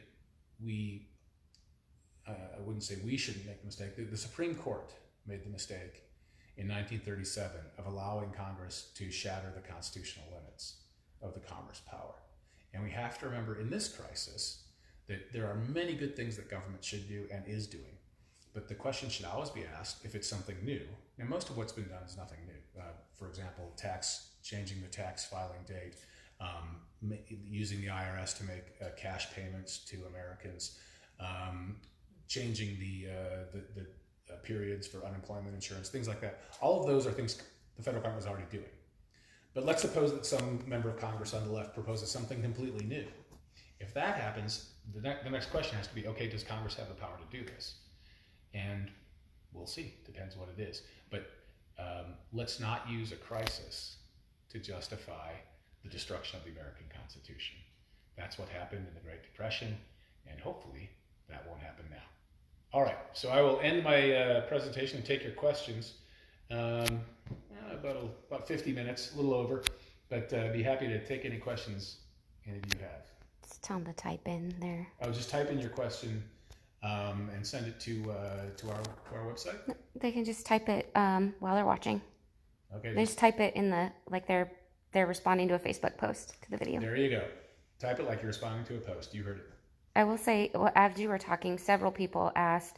I wouldn't say we shouldn't make the mistake. The Supreme Court made the mistake in 1937 of allowing Congress to shatter the constitutional limits of the Congress power. And we have to remember in this crisis that there are many good things that government should do and is doing. But the question should always be asked if it's something new. And most of what's been done is nothing new. For example, changing the tax filing date, using the IRS to make cash payments to Americans, changing the periods for unemployment insurance, things like that. All of those are things the federal government is already doing. But let's suppose that some member of Congress on the left proposes something completely new. If that happens, the next question has to be, okay, does Congress have the power to do this? And we'll see, depends what it is. But let's not use a crisis to justify the destruction of the American Constitution. That's what happened in the Great Depression, and hopefully that won't happen now. All right, so I will end my presentation and take your questions. About 50 minutes, a little over, but be happy to take any questions any of you have. Just tell them to type in there. I'll just type in your question and send it to our website. They can just type it while they're watching. Okay. They just type it in the they're responding to a Facebook post to the video. There you go. Type it like you're responding to a post. You heard it. I will say, well, as you were talking, several people asked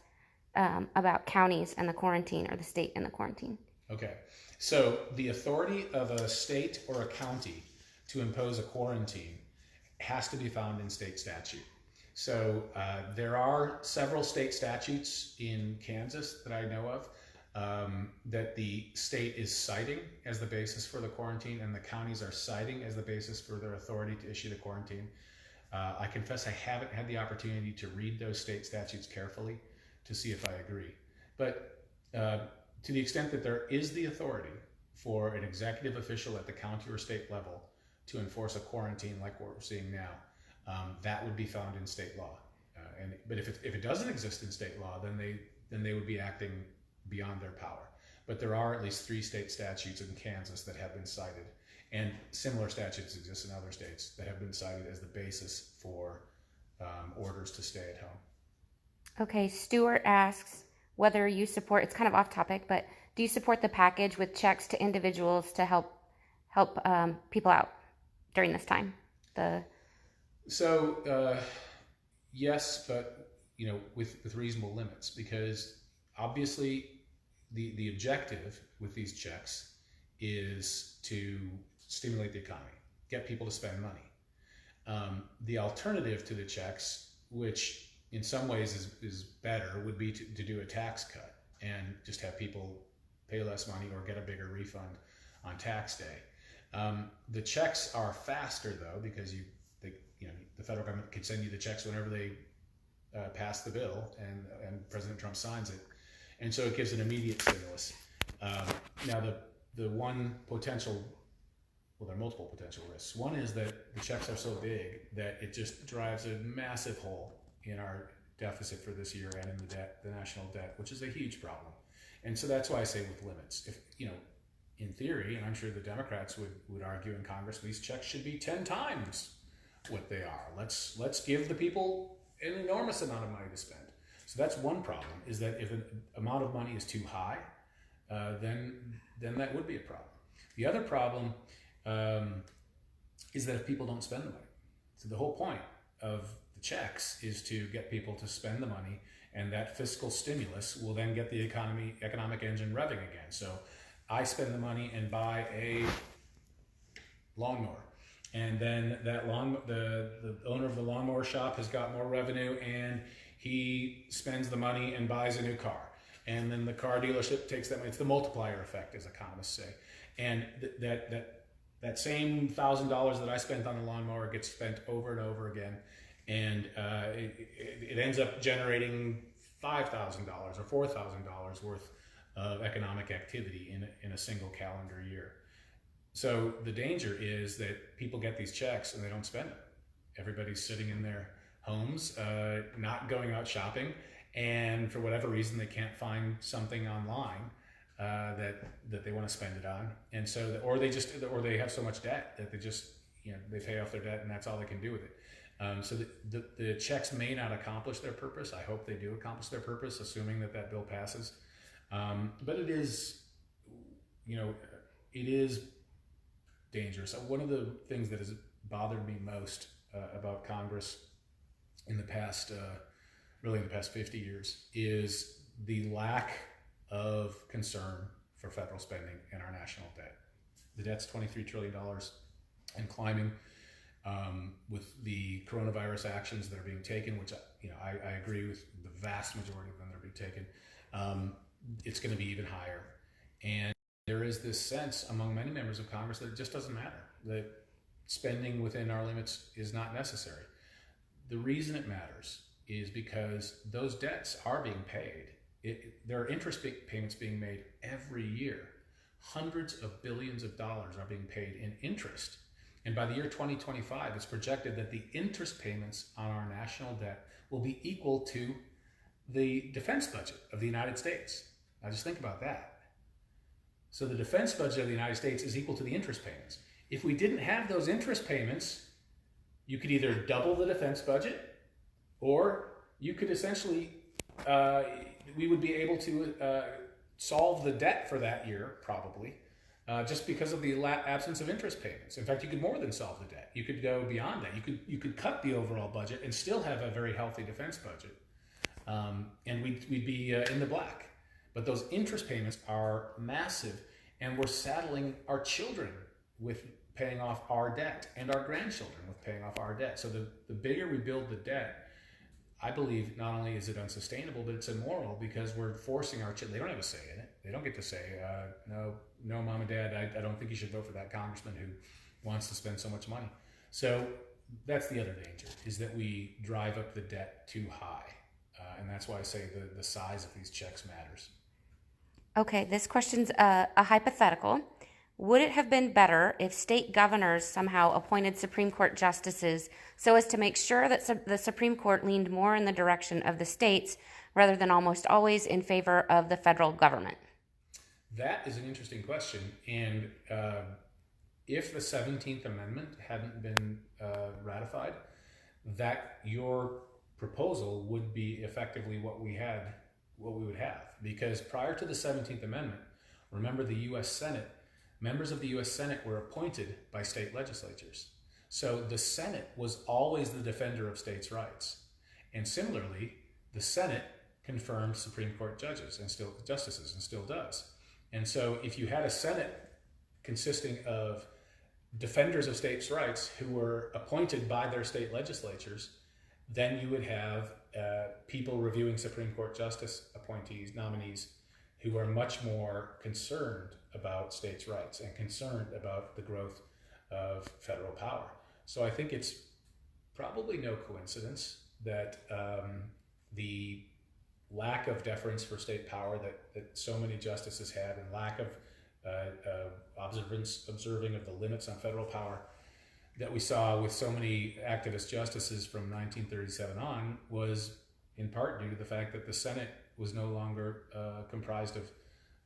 about counties and the quarantine, or the state and the quarantine. Okay. So the authority of a state or a county to impose a quarantine has to be found in state statute. So there are several state statutes in Kansas that I know of that the state is citing as the basis for the quarantine, and the counties are citing as the basis for their authority to issue the quarantine. I confess I haven't had the opportunity to read those state statutes carefully to see if I agree. But to the extent that there is the authority for an executive official at the county or state level to enforce a quarantine like what we're seeing now, that would be found in state law. But if it doesn't exist in state law, then they would be acting beyond their power. But there are at least 3 state statutes in Kansas that have been cited, and similar statutes exist in other states that have been cited as the basis for orders to stay at home. Okay, Stuart asks whether you support, it's kind of off topic, but do you support the package with checks to individuals to help people out during this time? So yes, but with reasonable limits, because obviously the objective with these checks is to stimulate the economy, get people to spend money. The alternative to the checks, which in some ways is better, would be to do a tax cut and just have people pay less money or get a bigger refund on tax day. The checks are faster though, because the federal government can send you the checks whenever they pass the bill and President Trump signs it. And so it gives an immediate stimulus. Now the one potential, well, there are multiple potential risks. One is that the checks are so big that it just drives a massive hole in our deficit for this year and in the national debt, which is a huge problem. And so that's why I say with limits. If in theory, and I'm sure the Democrats would argue in Congress, these checks should be 10 times what they are. Let's give the people an enormous amount of money to spend. So that's one problem, is that if an amount of money is too high, then that would be a problem. The other problem is that if people don't spend the money. So the whole point of the checks is to get people to spend the money, and that fiscal stimulus will then get the economic engine revving again. So I spend the money and buy a lawnmower, and then the owner of the lawnmower shop has got more revenue, and he spends the money and buys a new car, and then the car dealership takes that money. It's the multiplier effect, as economists say, and that same $1,000 that I spent on the lawnmower gets spent over and over again, and it ends up generating $5,000 or $4,000 worth of economic activity in a single calendar year. So the danger is that people get these checks and they don't spend them. Everybody's sitting in their homes, not going out shopping, and for whatever reason they can't find something online that they want to spend it on, and so or they have so much debt that they pay off their debt and that's all they can do with it. So the checks may not accomplish their purpose. I hope they do accomplish their purpose, assuming that bill passes. But it is dangerous. One of the things that has bothered me most about Congress in the past 50 years is the lack of concern for federal spending and our national debt. The debt's $23 trillion and climbing. With the coronavirus actions that are being taken, which I agree with the vast majority of them that are being taken, it's going to be even higher. And there is this sense among many members of Congress that it just doesn't matter, that spending within our limits is not necessary. The reason it matters is because those debts are being paid. There are interest payments being made every year. Hundreds of billions of dollars are being paid in interest. And by the year 2025, it's projected that the interest payments on our national debt will be equal to the defense budget of the United States. Now just think about that. So the defense budget of the United States is equal to the interest payments. If we didn't have those interest payments, you could either double the defense budget, or you could essentially, we would be able to solve the debt for that year, probably, just because of the absence of interest payments. In fact, you could more than solve the debt. You could go beyond that. You could cut the overall budget and still have a very healthy defense budget, and we'd be in the black. But those interest payments are massive, and we're saddling our children with paying off our debt and our grandchildren with paying off our debt. So the bigger we build the debt, I believe not only is it unsustainable, but it's immoral, because we're forcing our children. They don't have a say in it. They don't get to say, no, mom and dad, I don't think you should vote for that congressman who wants to spend so much money. So that's the other danger, is that we drive up the debt too high. And that's why I say the size of these checks matters. Okay, this question's a hypothetical. Would it have been better if state governors somehow appointed Supreme Court justices so as to make sure that the Supreme Court leaned more in the direction of the states rather than almost always in favor of the federal government? That is an interesting question. And if the 17th Amendment hadn't been ratified, that your proposal would be effectively what we would have. Because prior to the 17th Amendment, remember the U.S. Senate, members of the U.S. Senate were appointed by state legislatures. So the Senate was always the defender of states' rights. And similarly, the Senate confirmed Supreme Court justices and still does. And so if you had a Senate consisting of defenders of states' rights who were appointed by their state legislatures, then you would have people reviewing Supreme Court justice nominees who are much more concerned about states' rights and concerned about the growth of federal power. So I think it's probably no coincidence that the lack of deference for state power that so many justices had, and lack of observing of the limits on federal power that we saw with so many activist justices from 1937 on, was in part due to the fact that the Senate was no longer comprised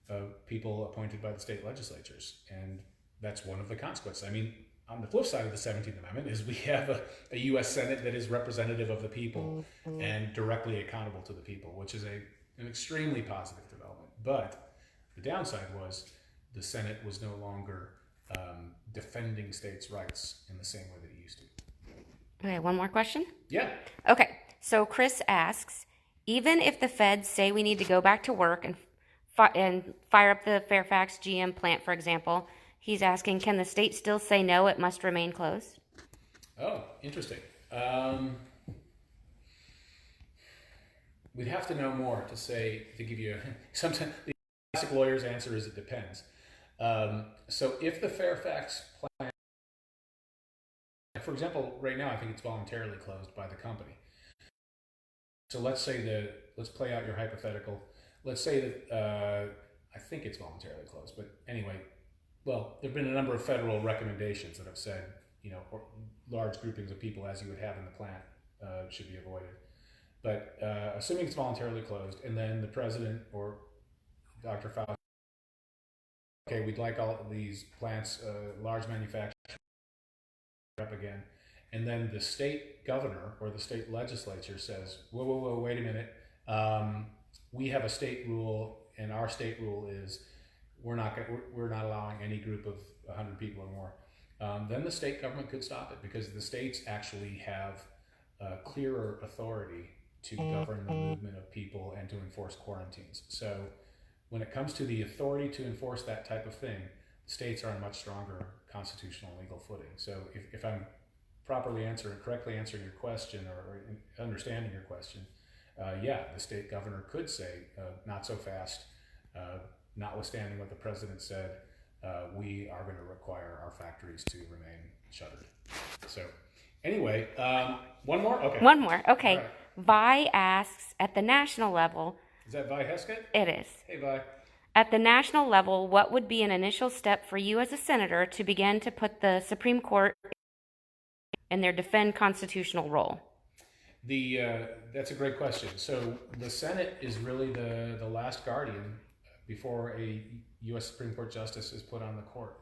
of people appointed by the state legislatures. And that's one of the consequences. I mean, on the flip side of the 17th Amendment is we have a U.S. Senate that is representative of the people and directly accountable to the people, which is an extremely positive development. But the downside was the Senate was no longer defending states' rights in the same way that it used to. Okay, one more question? Yeah. Okay, so Chris asks, even if the feds say we need to go back to work and fire up the Fairfax GM plant, for example, he's asking, can the state still say no, it must remain closed? Oh, interesting. We'd have to know more to give you sometimes the classic lawyer's answer is it depends. So if the Fairfax plant, for example, right now I think it's voluntarily closed by the company. So let's play out your hypothetical. Let's say that I think it's voluntarily closed, but anyway, well, there have been a number of federal recommendations that have said, large groupings of people, as you would have in the plant, should be avoided. But assuming it's voluntarily closed, and then the president or Dr. Fauci, okay, we'd like all of these plants, large manufacturers, up again, and then the state governor or the state legislature says, whoa, wait a minute, we have a state rule, and our state rule is we're not allowing any group of 100 people or more. Then the state government could stop it, because the states actually have clearer authority to govern the movement of people and to enforce quarantines. So when it comes to the authority to enforce that type of thing, the states are on a much stronger constitutional and legal footing. So if I'm correctly answering your question or understanding your question, yeah, the state governor could say, not so fast, notwithstanding what the president said, we are going to require our factories to remain shuttered. So anyway, one more? Okay. One more. Okay. All right. Vi asks, at the national level, Is that Vi Heskett? it is. Hey, Vi. At the national level, what would be an initial step for you as a senator to begin to put the Supreme Court in their defend constitutional role? That's a great question. So the Senate is really the last guardian before a U.S. Supreme Court justice is put on the court.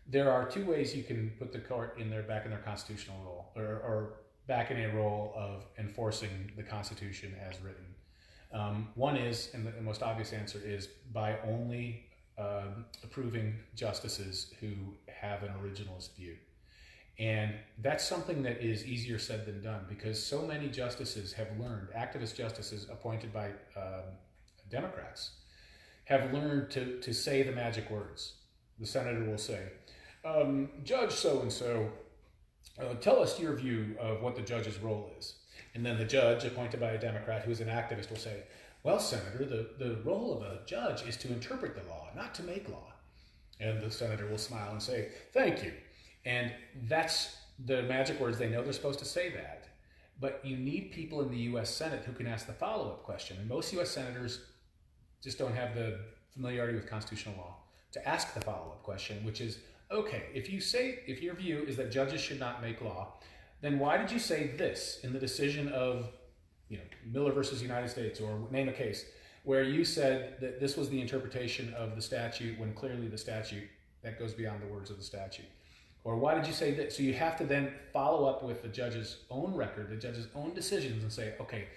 There are two ways you can put the court back in their constitutional role, or back in a role of enforcing the Constitution as written. One is, and the most obvious answer is, by only approving justices who have an originalist view. And that's something that is easier said than done, because so many justices have learned, activist justices appointed by Democrats, have learned to say the magic words. The senator will say, Judge so-and-so, tell us your view of what the judge's role is. And then the judge, appointed by a Democrat who is an activist, will say, well, Senator, the role of a judge is to interpret the law, not to make law. And the senator will smile and say, thank you. And that's the magic words. They know they're supposed to say that. But you need people in the U.S. Senate who can ask the follow-up question. And most U.S. senators just don't have the familiarity with constitutional law to ask the follow-up question, which is, okay, if your view is that judges should not make law, then why did you say this in the decision of, Miller versus United States, or name a case, where you said that this was the interpretation of the statute when clearly the statute, that goes beyond the words of the statute? Or why did you say that? So you have to then follow up with the judge's own record, the judge's own decisions, and say, okay,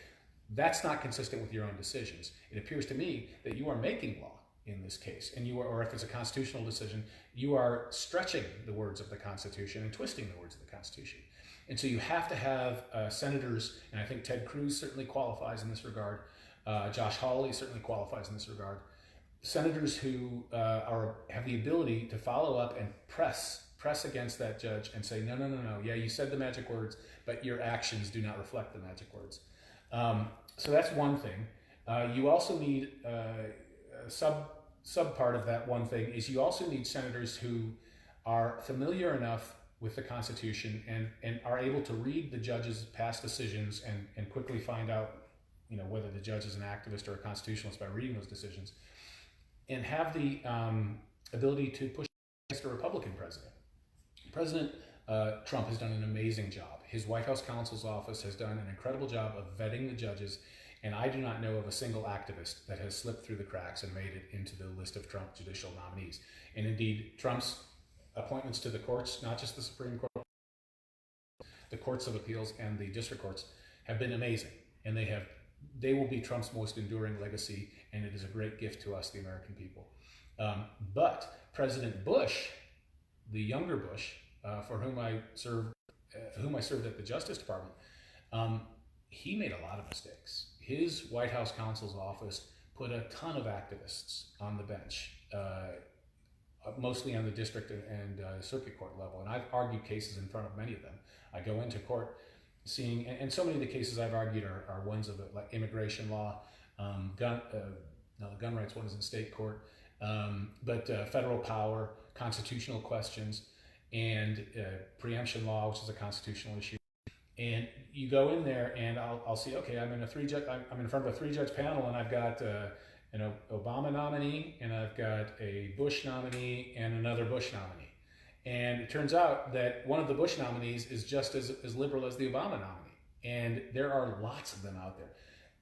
that's not consistent with your own decisions. It appears to me that you are making law in this case, and or if it's a constitutional decision, you are stretching the words of the Constitution and twisting the words of the Constitution. And so you have to have senators, and I think Ted Cruz certainly qualifies in this regard, Josh Hawley certainly qualifies in this regard, senators who have the ability to follow up and press against that judge and say, no, yeah, you said the magic words, but your actions do not reflect the magic words. So that's one thing. You also need a sub part of that one thing is you also need senators who are familiar enough with the Constitution and are able to read the judge's past decisions and quickly find out, whether the judge is an activist or a constitutionalist by reading those decisions, and have the ability to push against a Republican president. President Trump has done an amazing job. His White House counsel's office has done an incredible job of vetting the judges, and I do not know of a single activist that has slipped through the cracks and made it into the list of Trump judicial nominees. And indeed, Trump's appointments to the courts, not just the Supreme Court, the courts of appeals and the district courts, have been amazing. And they will be Trump's most enduring legacy, and it is a great gift to us, the American people. But President Bush, the younger Bush, for whom I served at the Justice Department, he made a lot of mistakes. His White House counsel's office put a ton of activists on the bench, mostly on the district and circuit court level. And I've argued cases in front of many of them. I go into court seeing, and so many of the cases I've argued are ones of like immigration law, the gun rights one is in state court, but federal power, constitutional questions, and preemption law, which is a constitutional issue. And you go in there, and I'll see. Okay, I'm in front of a 3-judge panel, and I've got an Obama nominee, and I've got a Bush nominee, and another Bush nominee. And it turns out that one of the Bush nominees is just as liberal as the Obama nominee, and there are lots of them out there.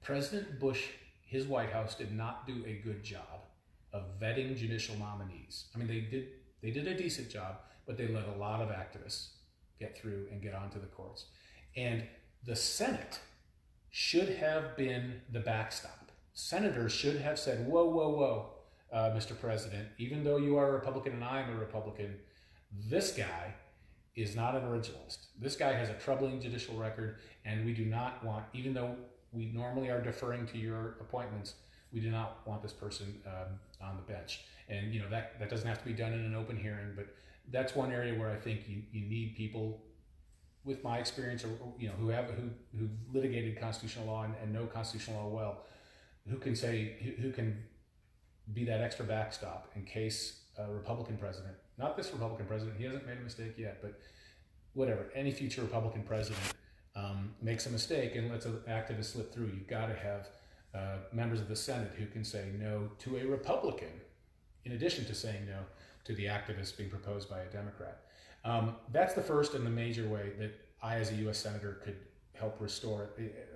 President Bush, his White House, did not do a good job of vetting judicial nominees. I mean, they did a decent job, but they let a lot of activists get through and get onto the courts. And the Senate should have been the backstop. Senators should have said, whoa, Mr. President, even though you are a Republican and I am a Republican, this guy is not an originalist. This guy has a troubling judicial record, and we do not want, even though we normally are deferring to your appointments, we do not want this person on the bench. And that doesn't have to be done in an open hearing, but that's one area where I think you need people with my experience, or who litigated constitutional law and know constitutional law well, who can be that extra backstop in case a Republican president, not this Republican president, he hasn't made a mistake yet, but whatever, any future Republican president makes a mistake and lets an activist slip through. You've got to have members of the Senate who can say no to a Republican, in addition to saying no to the activist being proposed by a Democrat. That's the first and the major way that I, as a U.S. Senator, could help restore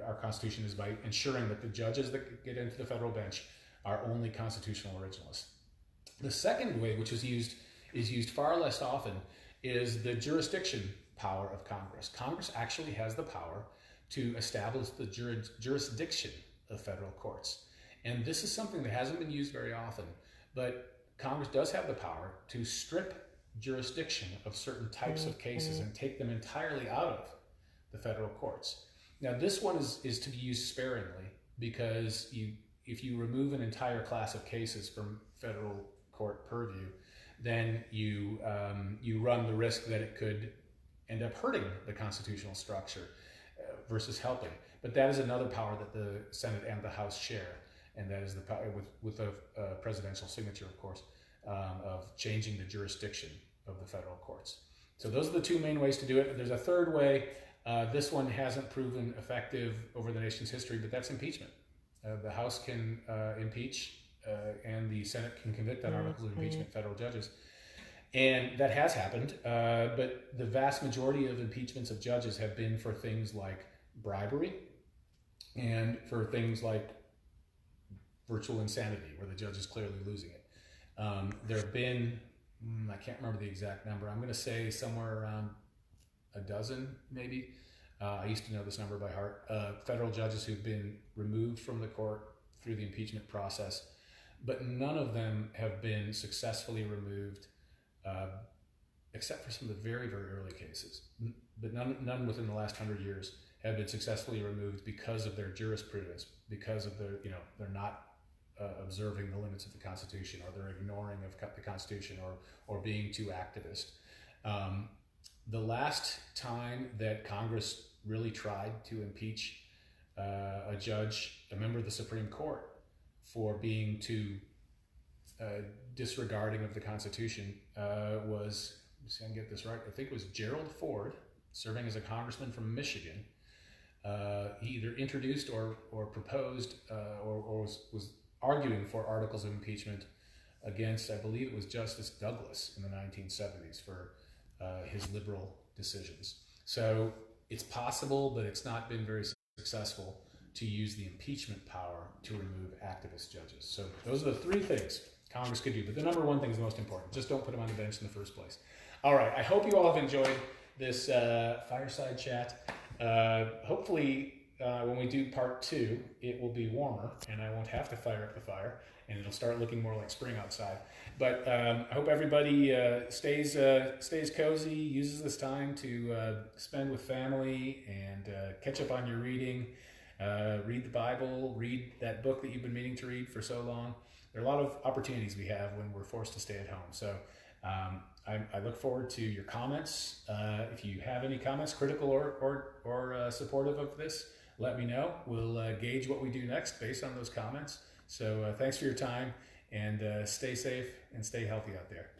our Constitution, is by ensuring that the judges that get into the federal bench are only constitutional originalists. The second way, which is used far less often, is the jurisdiction power of Congress. Congress actually has the power to establish the jurisdiction of federal courts. And this is something that hasn't been used very often, but Congress does have the power to strip jurisdiction of certain types of cases and take them entirely out of the federal courts. Now, this one is to be used sparingly, because if you remove an entire class of cases from federal court purview, then you run the risk that it could end up hurting the constitutional structure versus helping. But that is another power that the Senate and the House share, and that is the power, with a presidential signature, of course, of changing the jurisdiction of the federal courts. So those are the two main ways to do it. There's a third way. This one hasn't proven effective over the nation's history, but that's impeachment. The House can impeach, and the Senate can convict on articles of impeachment federal judges. And that has happened, but the vast majority of impeachments of judges have been for things like bribery and for things like virtual insanity, where the judge is clearly losing it. There have been, I can't remember the exact number, I'm going to say somewhere around a dozen, maybe. I used to know this number by heart. Federal judges who've been removed from the court through the impeachment process, but none of them have been successfully removed, except for some of the very, very early cases. But none within the last 100 years have been successfully removed because of their jurisprudence, because of they're not observing the limits of the Constitution, or they're ignoring of the Constitution, or being too activist. The last time that Congress really tried to impeach a judge, a member of the Supreme Court, for being too disregarding of the Constitution was, let's see if I can get this right, I think it was Gerald Ford, serving as a congressman from Michigan. He either introduced or proposed or was arguing for articles of impeachment against, I believe it was Justice Douglas in the 1970s, for his liberal decisions. So it's possible, but it's not been very successful to use the impeachment power to remove activist judges. So those are the three things Congress could do. But the number one thing is the most important. Just don't put them on the bench in the first place. All right, I hope you all have enjoyed this fireside chat. Hopefully, when we do part 2, it will be warmer, and I won't have to fire up the fire, and it'll start looking more like spring outside. But I hope everybody stays cozy, uses this time to spend with family, and catch up on your reading, read the Bible, read that book that you've been meaning to read for so long. There are a lot of opportunities we have when we're forced to stay at home. So I look forward to your comments. If you have any comments, critical or supportive of this, let me know. We'll gauge what we do next based on those comments. So thanks for your time, and stay safe and stay healthy out there.